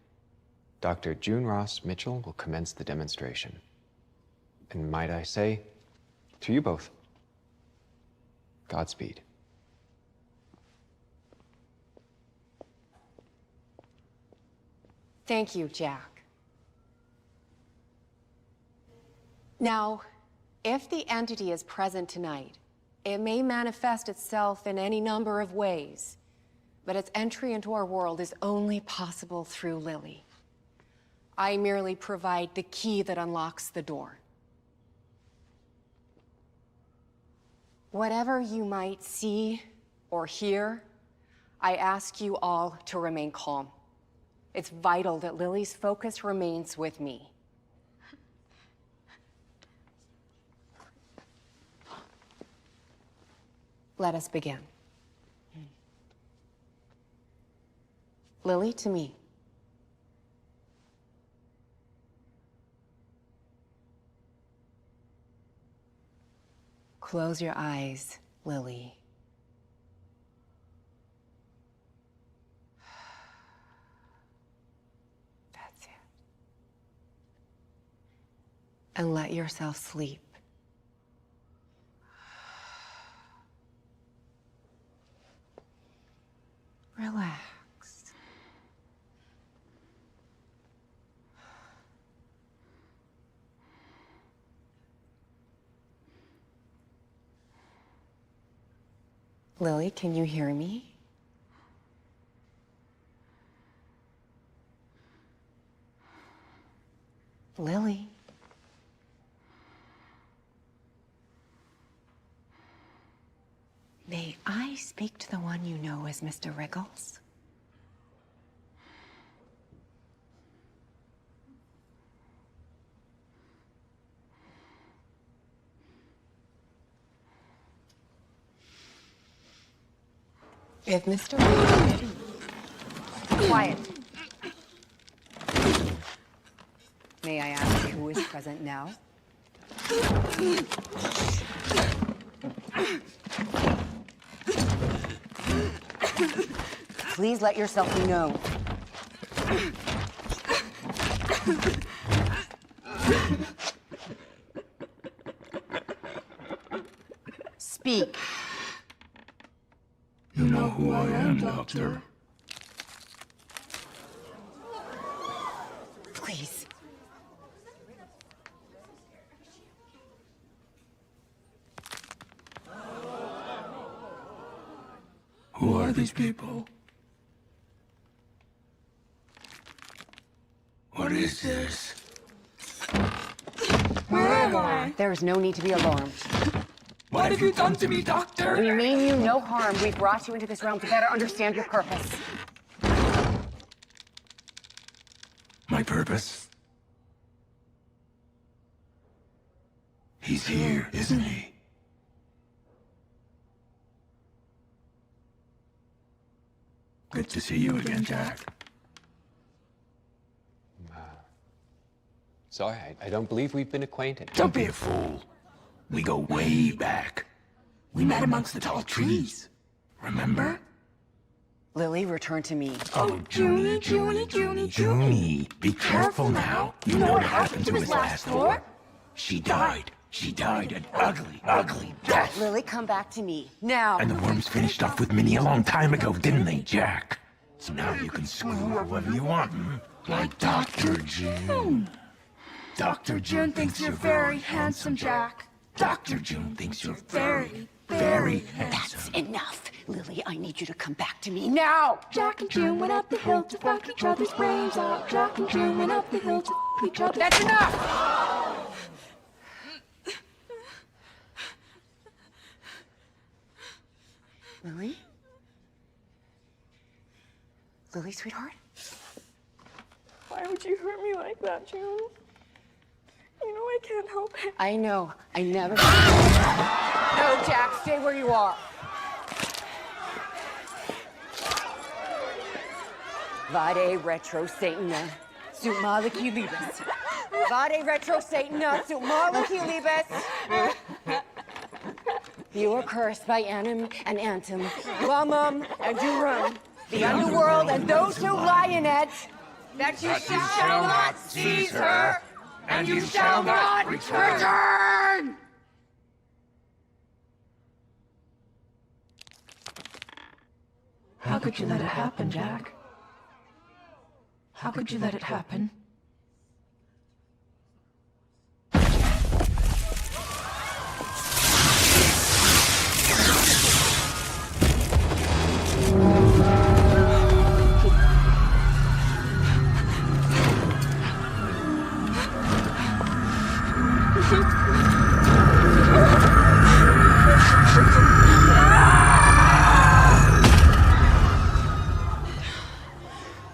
Dr. June Ross Mitchell will commence the demonstration. And might I say, to you both, Godspeed. Thank you, Jack. Now, if the entity is present tonight, it may manifest itself in any number of ways, but its entry into our world is only possible through Lily. I merely provide the key that unlocks the door. Whatever you might see or hear, I ask you all to remain calm. It's vital that Lily's focus remains with me. Let us begin. Lily, to me. Close your eyes, Lily. That's it. And let yourself sleep. Relax. Lily, can you hear me? Lily? May I speak to the one you know as Mr. Wriggles? If Mr. Quiet. May I ask who is present now? Please let yourself be known. Speak. You know who I am, Doctor. Please. Who are these people? What is this? Where am I? There is no need to be alarmed. What have you done to me, Doctor? We mean you no harm. We've brought you into this realm to better understand your purpose. My purpose? He's here, isn't he? Good to see you again, Jack. Sorry, I don't believe we've been acquainted. Don't be a fool. We go way back. We met amongst the tall trees. Remember? Lily, return to me. Oh, Junie. Junie, be careful now. You know what happened to his last whore? She died. She died an ugly death. Lily, come back to me. Now. And the worms finished off with Minnie a long time ago, didn't they, Jack? So now you can screw whoever you want, like Dr. June. Dr. June thinks you're very handsome, Jack. Dr. June thinks you're very, very handsome. That's enough. Lily, I need you to come back to me now. Jack and June went up the hill to fuck each other's brains out. Jack and June went up the hill to fuck each other. That's enough! Lily? Lily, sweetheart? Why would you hurt me like that, June? You know I can't help it. I know. I never. No, Jack, stay where you are. Vade retro Satana, sut maliki libes. Vade retro Satana, sut maliki libes. You are cursed by Anim and Antum, Bumum and Durum, the underworld and those who lie in it, that you shall not seize her, and you shall not return! How could you let it happen, Jack? How could you let it happen?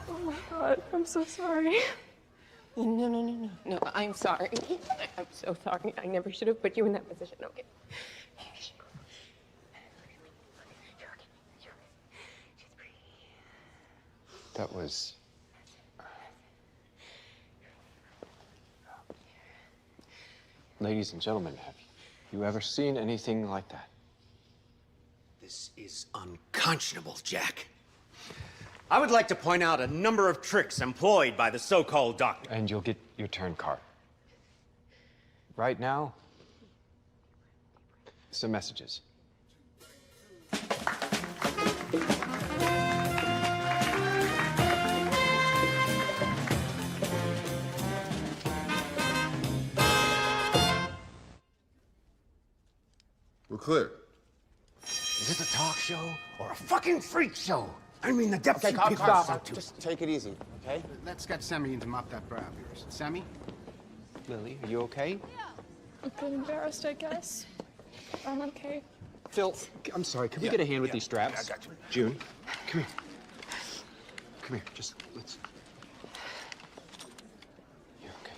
Oh my God, I'm so sorry. No, I'm sorry. I'm so sorry. I never should have put you in that position, okay? That was... Ladies and gentlemen, have you ever seen anything like that? This is unconscionable, Jack. I would like to point out a number of tricks employed by the so-called doctor. And you'll get your turn card. Right now, some messages. We're clear. Is this a talk show or a fucking freak show? I mean, the depths Okay, you calm, pick calm, yourself to. Just take it easy, okay? Let's get Sammy in to mop that brow of yours. Sammy? Lily, are you okay? I'm a bit embarrassed, I guess. I'm okay. Phil, I'm sorry, can we get a hand with these straps? I got you. June, come here. Come here, just let's... You're okay.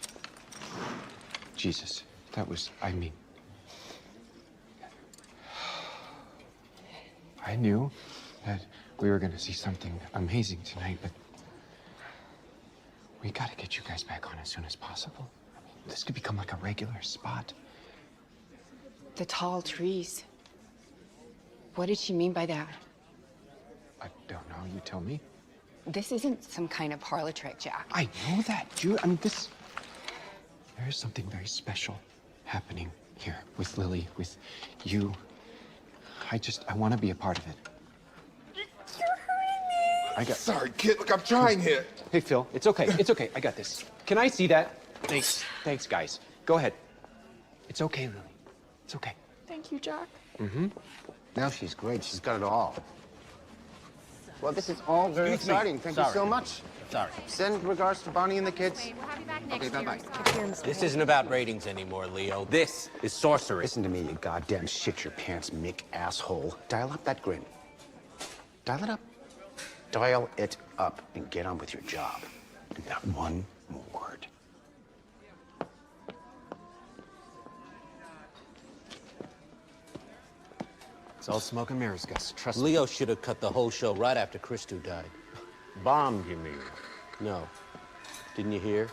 Jesus, that was, I mean... I knew that we were gonna see something amazing tonight, but we gotta get you guys back on as soon as possible. I mean, this could become like a regular spot. The tall trees. What did she mean by that? I don't know, you tell me. This isn't some kind of parlor trick, Jack. I know that, Jude. I mean, there is something very special happening here with Lily, with you. I want to be a part of it. You're hurting me. Sorry, kid. Look, I'm trying here. Hey, Phil, it's okay. It's okay. I got this. Can I see that? Thanks. Thanks, guys. Go ahead. It's okay, Lily. It's okay. Thank you, Jack. Mm-hmm. Now she's great. She's got it all. Well, this is all very exciting. Thank you so much. Sorry. Send regards to Bonnie and the kids. We'll have you back next Okay, year. bye-bye. This isn't about ratings anymore, Leo. This is sorcery. Listen to me, you goddamn shit your pants Mick asshole. Dial up that grin. Dial it up. Dial it up and get on with your job. And not one more word. It's all smoke and mirrors, Gus. Trust me. Leo should have cut the whole show right after Christo died. Bombed, you mean? No. Didn't you hear?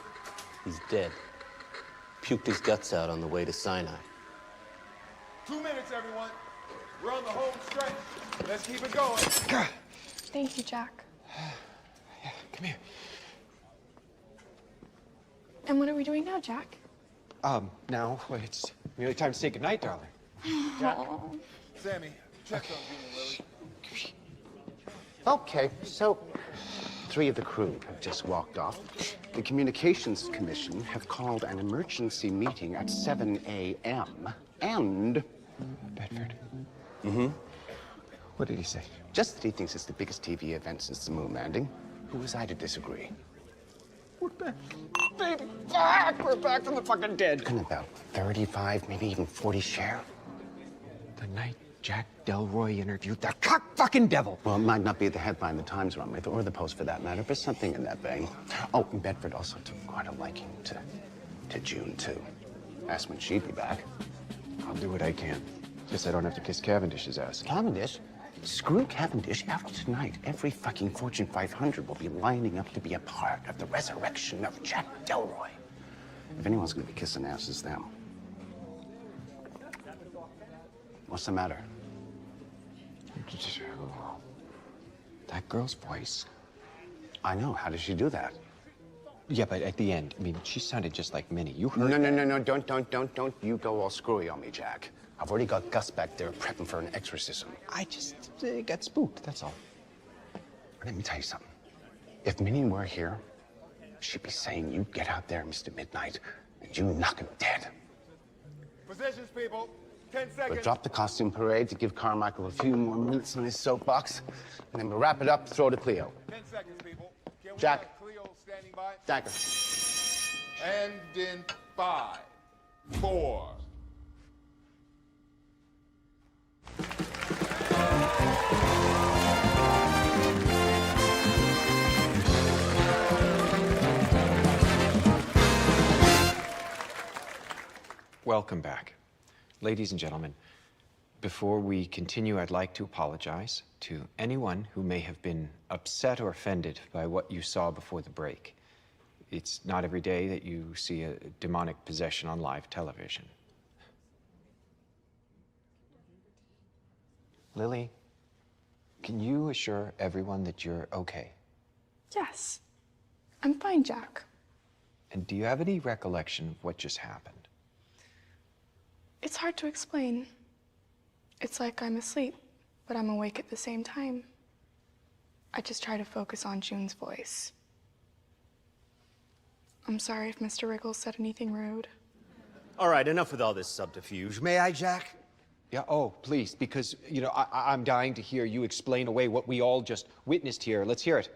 He's dead. Puked his guts out on the way to Sinai. 2 minutes, everyone. We're on the home stretch. Let's keep it going. Thank you, Jack. Yeah, come here. And what are we doing now, Jack? Now it's nearly time to say goodnight, darling. Aw. Sammy, check on June and Lily. Okay, so 3 of the crew have just walked off. The Communications Commission have called an emergency meeting at 7 a.m. And... Bedford. Mm-hmm. What did he say? Just that he thinks it's the biggest TV event since the moon landing. Who was I to disagree? We're back. Baby, back! We're back from the fucking dead. Can about 35, maybe even 40 share? The night Jack Delroy interviewed that cock fucking devil. Well, it might not be the headline the Times run with, or the Post for that matter, but something in that vein. Oh, and Bedford also took quite a liking to June, too. Ask when she'd be back. I'll do what I can. Guess I don't have to kiss Cavendish's ass. Cavendish? Screw Cavendish. After tonight, every fucking Fortune 500 will be lining up to be a part of the resurrection of Jack Delroy. If anyone's gonna be kissing ass, it's them. What's the matter? That girl's voice. I know. How did she do that? Yeah, but at the end, I mean, she sounded just like Minnie. You heard No. Don't you go all screwy on me, Jack. I've already got Gus back there prepping for an exorcism. I just got spooked, that's all. Let me tell you something. If Minnie were here, she'd be saying, you get out there, Mr. Midnight, and you knock him dead. Positions, people. 10 seconds. We'll drop the costume parade to give Carmichael a few more minutes on his soapbox, and then we'll wrap it up, throw to Cleo. 10 seconds, people. Can we Jack. have Cleo standing by? Dagger. And in 5, 4. Welcome back. Ladies and gentlemen, before we continue, I'd like to apologize to anyone who may have been upset or offended by what you saw before the break. It's not every day that you see a demonic possession on live television. Lily, can you assure everyone that you're okay? Yes. I'm fine, Jack. And do you have any recollection of what just happened? It's hard to explain. It's like I'm asleep, but I'm awake at the same time. I just try to focus on June's voice. I'm sorry if Mr. Riggles said anything rude. All right, enough with all this subterfuge. May I, Jack? Yeah, oh, please, because, you know, I'm dying to hear you explain away what we all just witnessed here. Let's hear it.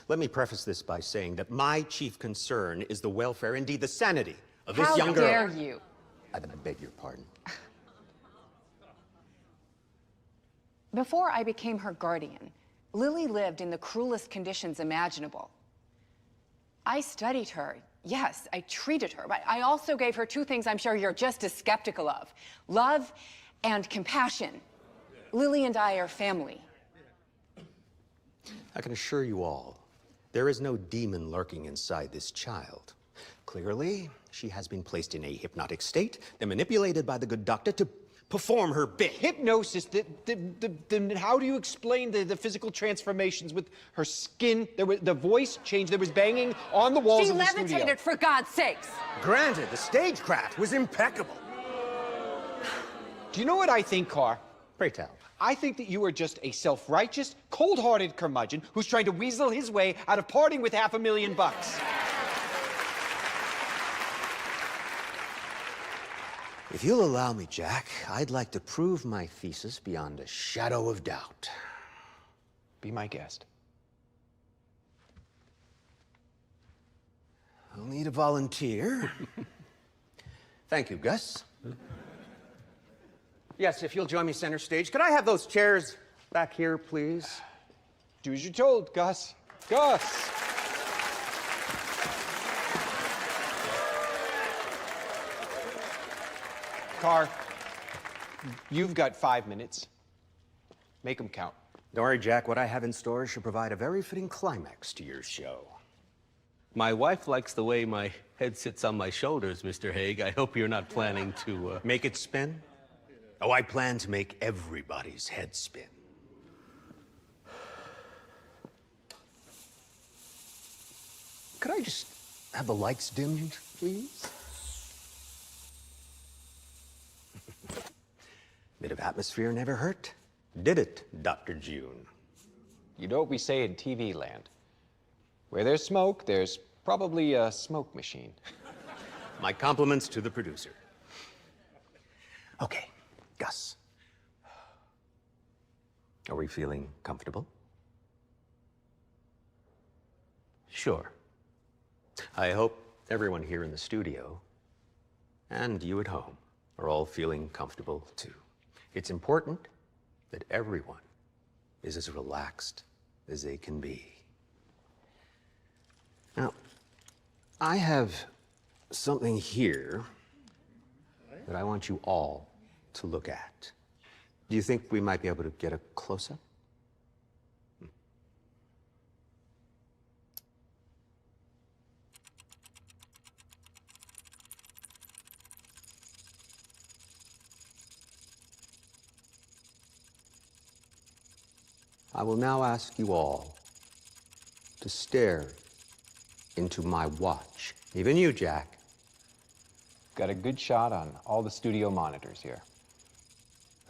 Let me preface this by saying that my chief concern is the welfare, indeed the sanity, of this How young girl. dare you? I beg your pardon. Before I became her guardian, Lily lived in the cruelest conditions imaginable. I studied her. Yes, I treated her, but I also gave her two things I'm sure you're just as skeptical of: love and compassion. Lily and I are family. I can assure you all, there is no demon lurking inside this child. Clearly, she has been placed in a hypnotic state, then manipulated by the good doctor to perform her bit. Hypnosis? Then how do you explain the physical transformations with her skin? The voice changed. There was banging on the walls of the studio. She levitated, for God's sakes. Granted, the stagecraft was impeccable. Do you know what I think, Carr? Pray tell. I think that you are just a self-righteous, cold-hearted curmudgeon who's trying to weasel his way out of parting with $500,000. If you'll allow me, Jack, I'd like to prove my thesis beyond a shadow of doubt. Be my guest. I'll need a volunteer. Thank you, Gus. Yes, if you'll join me center stage. Could I have those chairs back here, please? Do as you're told, Gus. Gus! Carr, you've got 5 minutes. Make them count. Don't worry, Jack. What I have in store should provide a very fitting climax to your show. My wife likes the way my head sits on my shoulders, Mr. Haig. I hope you're not planning to, Make it spin? Oh, I plan to make everybody's head spin. Could I just have the lights dimmed, please? Bit of atmosphere never hurt, did it, Dr. June? You know what we say in TV land? Where there's smoke, there's probably a smoke machine. My compliments to the producer. Okay, Gus. Are we feeling comfortable? Sure. I hope everyone here in the studio and you at home are all feeling comfortable too. It's important that everyone is as relaxed as they can be. Now, I have something here that I want you all to look at. Do you think we might be able to get a close-up? I will now ask you all to stare into my watch. Even you, Jack. Got a good shot on all the studio monitors here.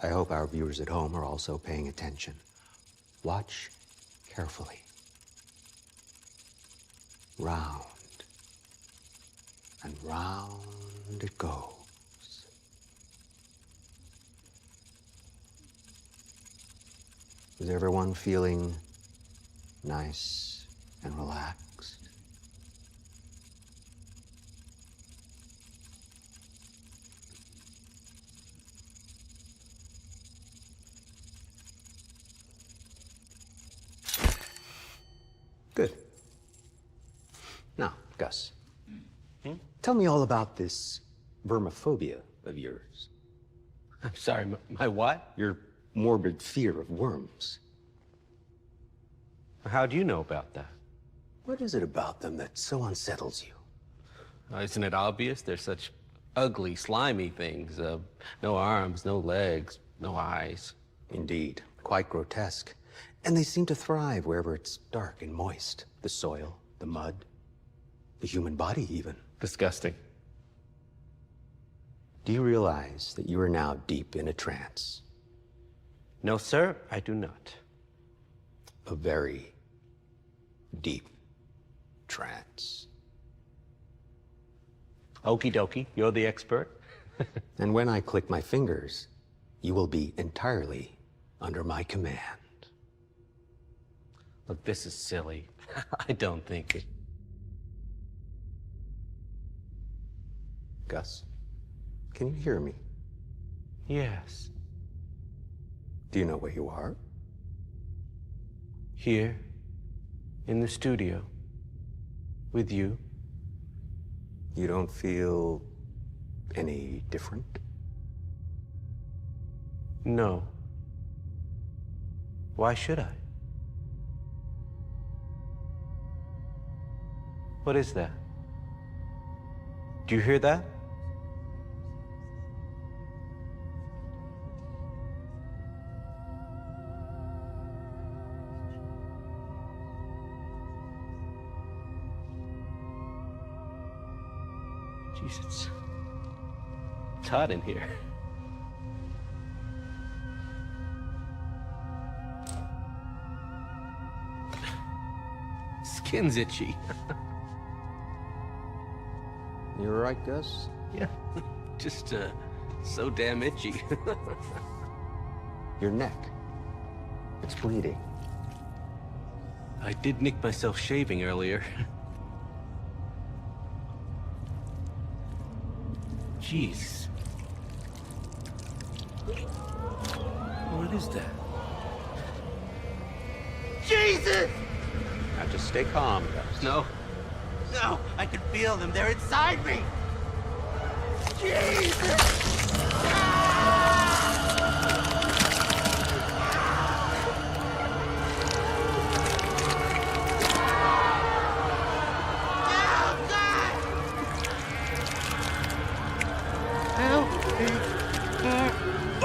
I hope our viewers at home are also paying attention. Watch carefully. Round and round it goes. Is everyone feeling nice and relaxed? Good. Now, Gus, tell me all about this vermophobia of yours. I'm sorry, my what? Your morbid fear of worms. How do you know about that? What is it about them that so unsettles you? Isn't it obvious? They're such ugly, slimy things. No arms, no legs, no eyes. Indeed, quite grotesque. And they seem to thrive wherever it's dark and moist. The soil, the mud, the human body even. Disgusting. Do you realize that you are now deep in a trance? No, sir, I do not. A very deep trance. Okie dokie, you're the expert. And when I click my fingers, you will be entirely under my command. Look, this is silly. I don't think it. Gus, can you hear me? Yes. Do you know where you are? Here, in the studio, with you. You don't feel any different? No. Why should I? What is that? Do you hear that? Jeez, it's hot in here. Skin's itchy. You're right, Gus? Yeah, just so damn itchy. Your neck. It's bleeding. I did nick myself shaving earlier. Jeez. What is that? Jesus! Now just stay calm, Gus. No. No, I can feel them. They're inside me. Jesus!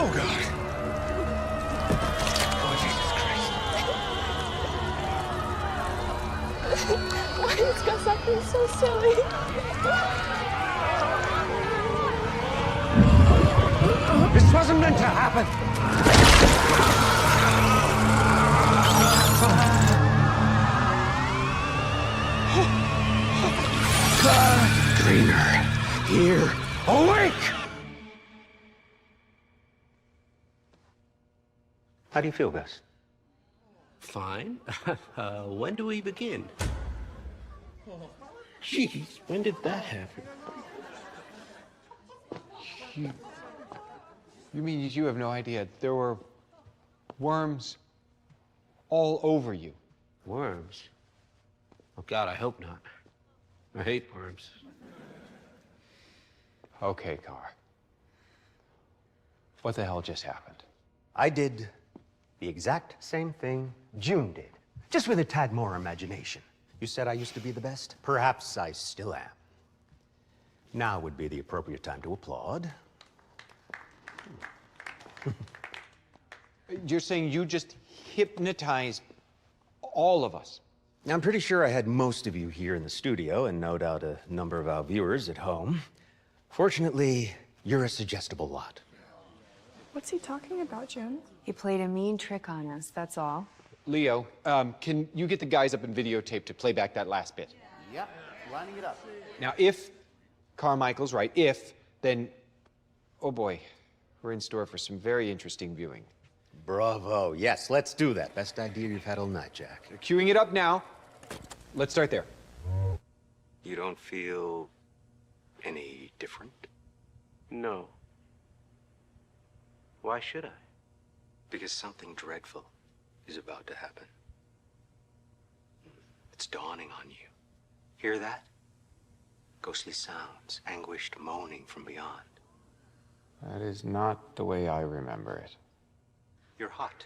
Oh, God. Oh, Jesus Christ. Why is Gus acting so silly? This wasn't meant to happen. Trainer, here. Awake! How do you feel, Gus? Fine. When do we begin? Jeez, when did that happen? You mean you have no idea there were worms all over you? Worms? Oh, God, I hope not. I hate worms. Okay, Carr. What the hell just happened? I did the exact same thing June did, just with a tad more imagination. You said I used to be the best? Perhaps I still am. Now would be the appropriate time to applaud. You're saying you just hypnotized all of us? Now, I'm pretty sure I had most of you here in the studio, and no doubt a number of our viewers at home. Fortunately, you're a suggestible lot. What's he talking about, June? He played a mean trick on us, that's all. Leo, can you get the guys up in videotape to play back that last bit? Yep, lining it up. Now, if Carmichael's right, then, oh boy, we're in store for some very interesting viewing. Bravo. Yes, let's do that. Best idea you've had all night, Jack. They're queuing it up now. Let's start there. You don't feel any different? No. Why should I? Because something dreadful is about to happen. It's dawning on you. Hear that? Ghostly sounds, anguished moaning from beyond. That is not the way I remember it. You're hot.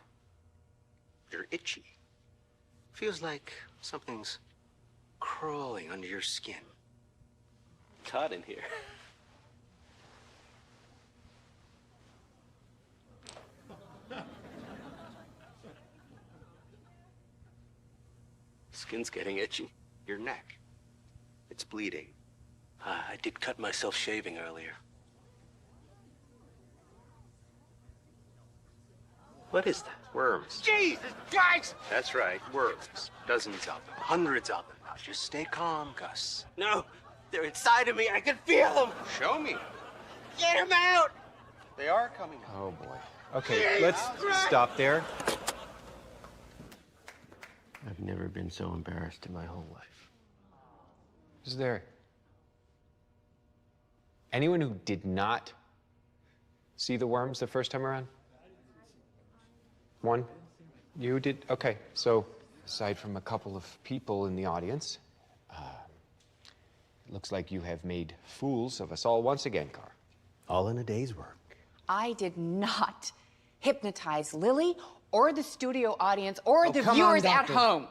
You're itchy. Feels like something's crawling under your skin. It's hot in here. Skin's getting itchy. Your neck. It's bleeding. I did cut myself shaving earlier. What is that? Worms. Jesus Christ! That's right, worms. Dozens of them, hundreds of them. Now just stay calm, Gus. No, they're inside of me. I can feel them. Show me. Get them out! They are coming out. Oh boy. Okay, let's stop there. I've never been so embarrassed in my whole life. Is there anyone who did not see the worms the first time around? One? You did? Okay, so aside from a couple of people in the audience, it looks like you have made fools of us all once again, Carr. All in a day's work. I did not hypnotize Lily or the studio audience or the come on, viewers at Doctor. home.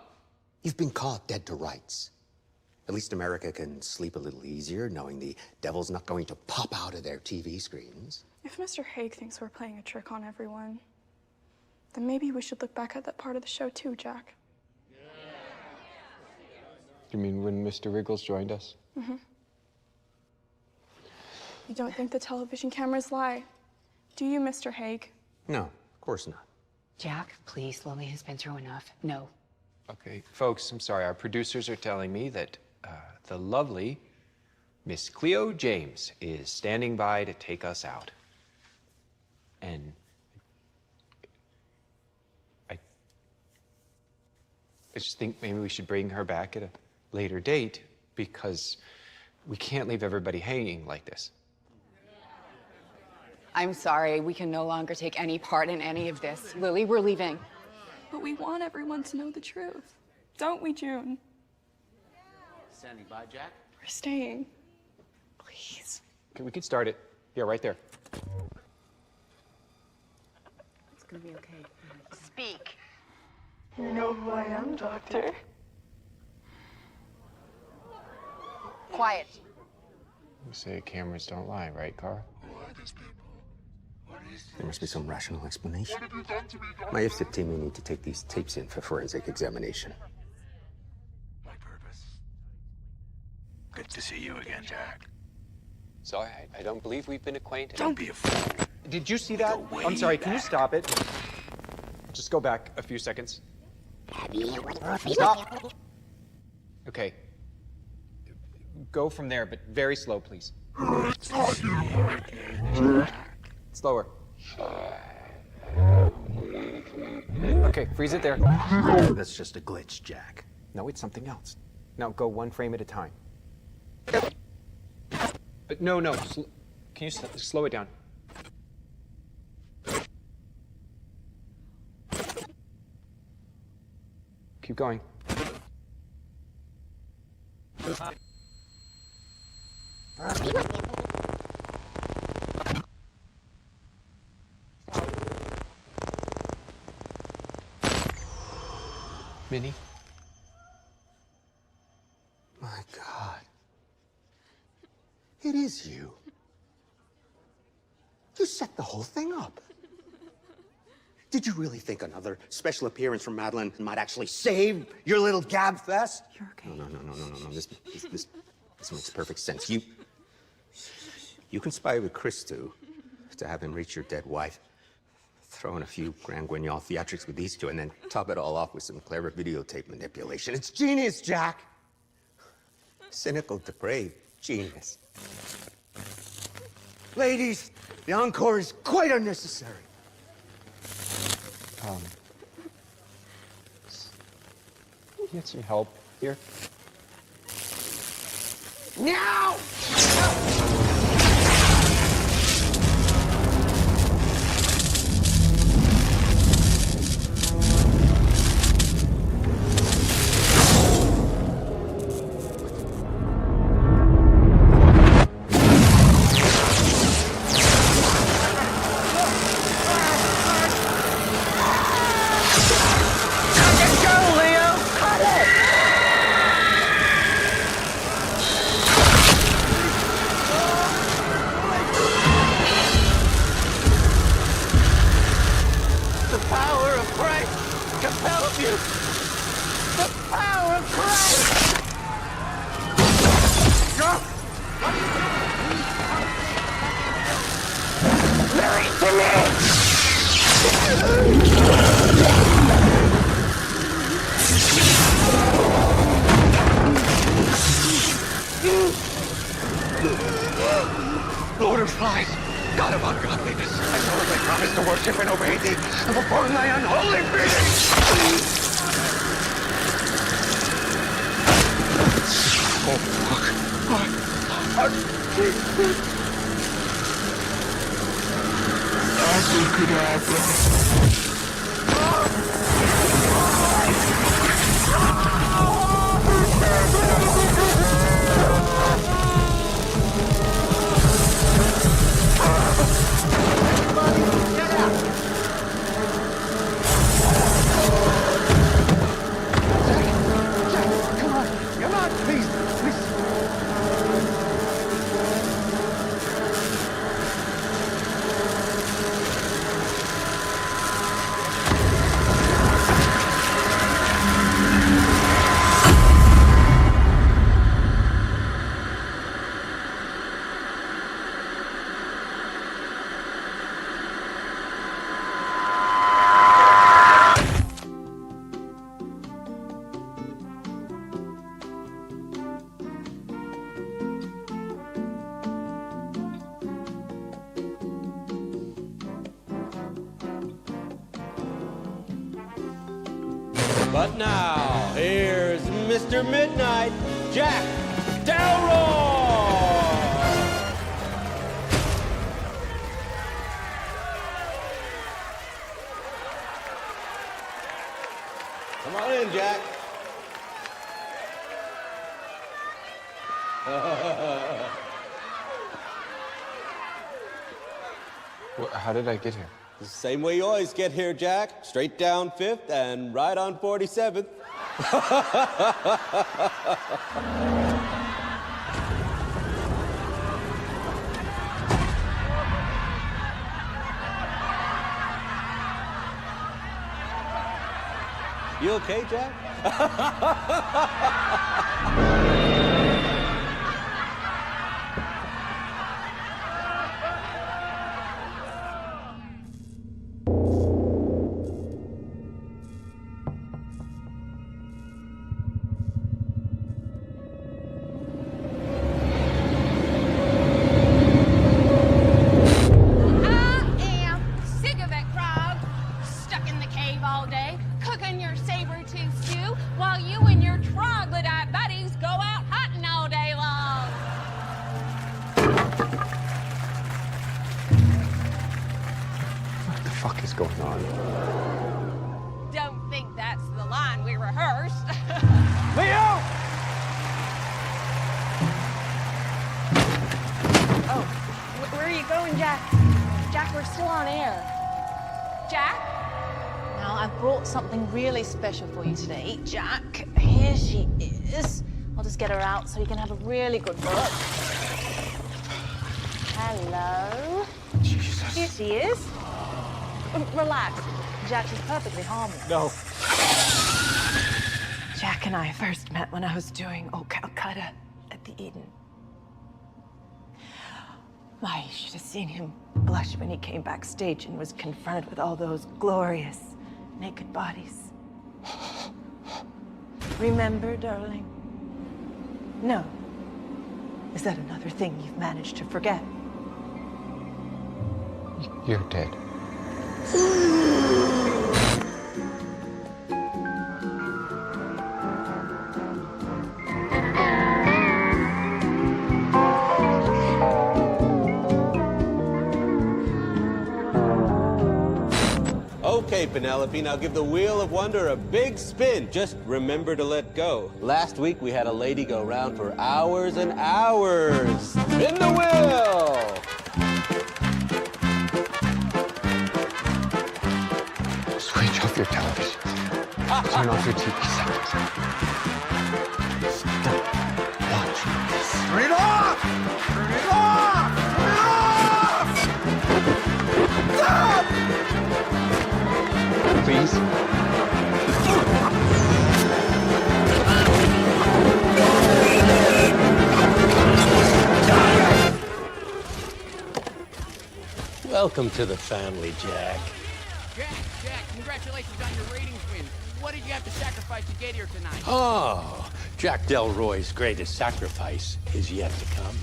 You've been caught dead to rights. At least America can sleep a little easier knowing the devil's not going to pop out of their TV screens. If Mr. Haig thinks we're playing a trick on everyone, then maybe we should look back at that part of the show too, Jack. You mean when Mr. Wriggles joined us? Mm-hmm. You don't think the television cameras lie, do you, Mr. Haig? No, of course not. Jack, please, Lily has been through enough. No. Okay, folks, I'm sorry. Our producers are telling me that the lovely Miss Cleo James is standing by to take us out. And I just think maybe we should bring her back at a later date because we can't leave everybody hanging like this. I'm sorry, we can no longer take any part in any of this. Lily, we're leaving. But we want everyone to know the truth. Don't we, June? Standing by, Jack? We're staying. Please. Okay, we can start it. Yeah, right there. It's gonna be okay. Speak. You know who I am, Doctor? Quiet. You say cameras don't lie, right, Carr? There must be some rational explanation. My IFSIP team may need to take these tapes in for forensic examination. My purpose. Good to see you again, Jack. Sorry, I don't believe we've been acquainted. Don't be a fool. Did you see that? I'm sorry, can you stop it? Just go back a few seconds. Stop! Okay. Go from there, but very slow, please. Slower. Okay, freeze it there. That's just a glitch, Jack. No, it's something else. Now go one frame at a time. No. Can you slow it down? Keep going. Minnie? My God. It is you. You set the whole thing up. Did you really think another special appearance from Madeline might actually save your little gab fest? You're okay. No. This makes perfect sense. You conspired with Christo to have him reach your dead wife, throw in a few Grand Guignol theatrics with these two, and then top it all off with some clever videotape manipulation. It's genius, Jack. Cynical, depraved genius. Ladies, the encore is quite unnecessary. Get some help here. Now! Lord of Flies, God of ungodliness, I solemnly promise to worship and obey thee, and perform thy unholy bidding! Oh, Come on, please. But now, here's Mr. Midnight, Jack Delroy! Come on in, Jack. How did I get here? The same way you always get here, Jack. Straight down 5th and right on 47th. You okay, Jack? What is going on? Don't think that's the line we rehearsed. Leo! Oh, where are you going, Jack? Jack, we're still on air. Jack? Now, I've brought something really special for you today. Jack, here she is. I'll just get her out so you can have a really good look. Hello. Jesus. Here she is. Relax. Jack, she's perfectly harmless. No. Jack and I first met when I was doing Old Calcutta at the Eden. My, you should have seen him blush when he came backstage and was confronted with all those glorious naked bodies. Remember, darling? No. Is that another thing you've managed to forget? You're dead. Okay, Penelope, now give the Wheel of Wonder a big spin. Just remember to let go. Last week, we had a lady go round for hours and hours. Spin the wheel! Switch off your television. Turn off your TV set. Stop watching this. Turn it off! Turn it off! Turn it off! Stop! Please. Welcome to the family, Jack. Jack, congratulations on your ratings win. What did you have to sacrifice to get here tonight? Oh, Jack Delroy's greatest sacrifice is yet to come.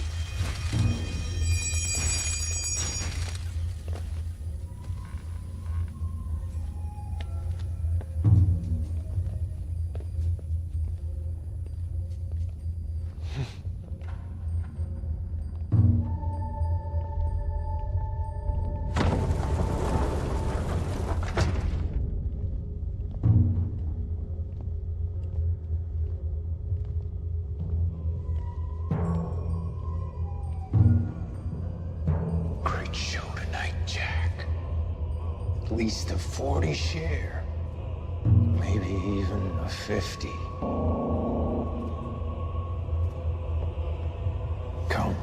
Great show tonight, Jack. At least a 40 share. Maybe even a 50. Come.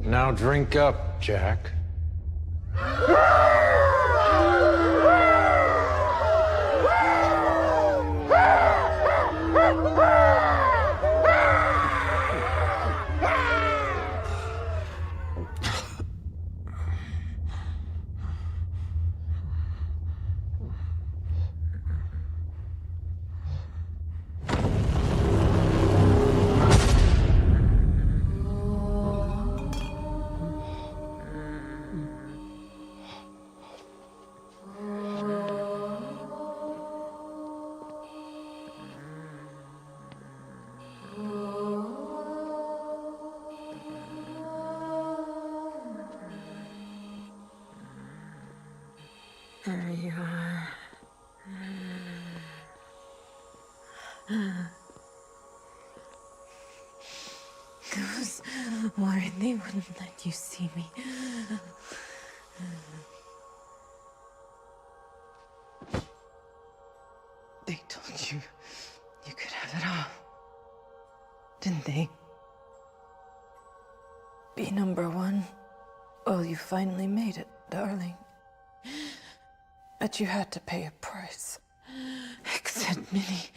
Now drink up, Jack. There you are. I was worried they wouldn't let you see me. They told you you could have it all, didn't they? Be number one. Well, you finally made it, darling. But you had to pay a price. Exit mini.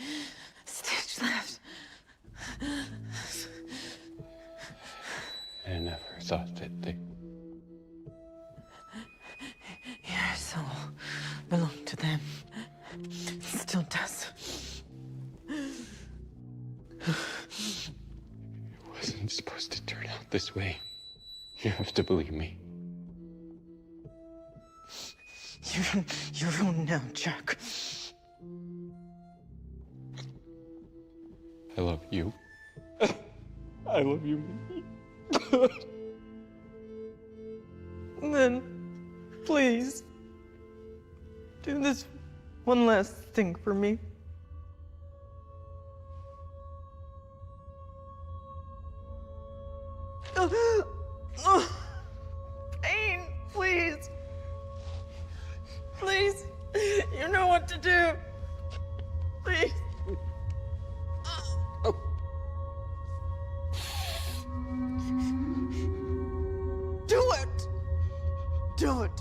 Stage left. I never thought that they... Your soul belonged to them. It still does. It wasn't supposed to turn out this way. You have to believe me. You're ruined now, Jack. I love you. I love you. Then Please. Do this one last thing for me. Pain, please. Please. You know what to do. Please. Do it. Do it.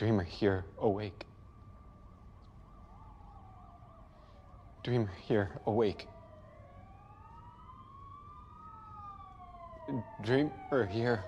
Dreamer, here, awake. Dreamer, here, awake. Dreamer, here.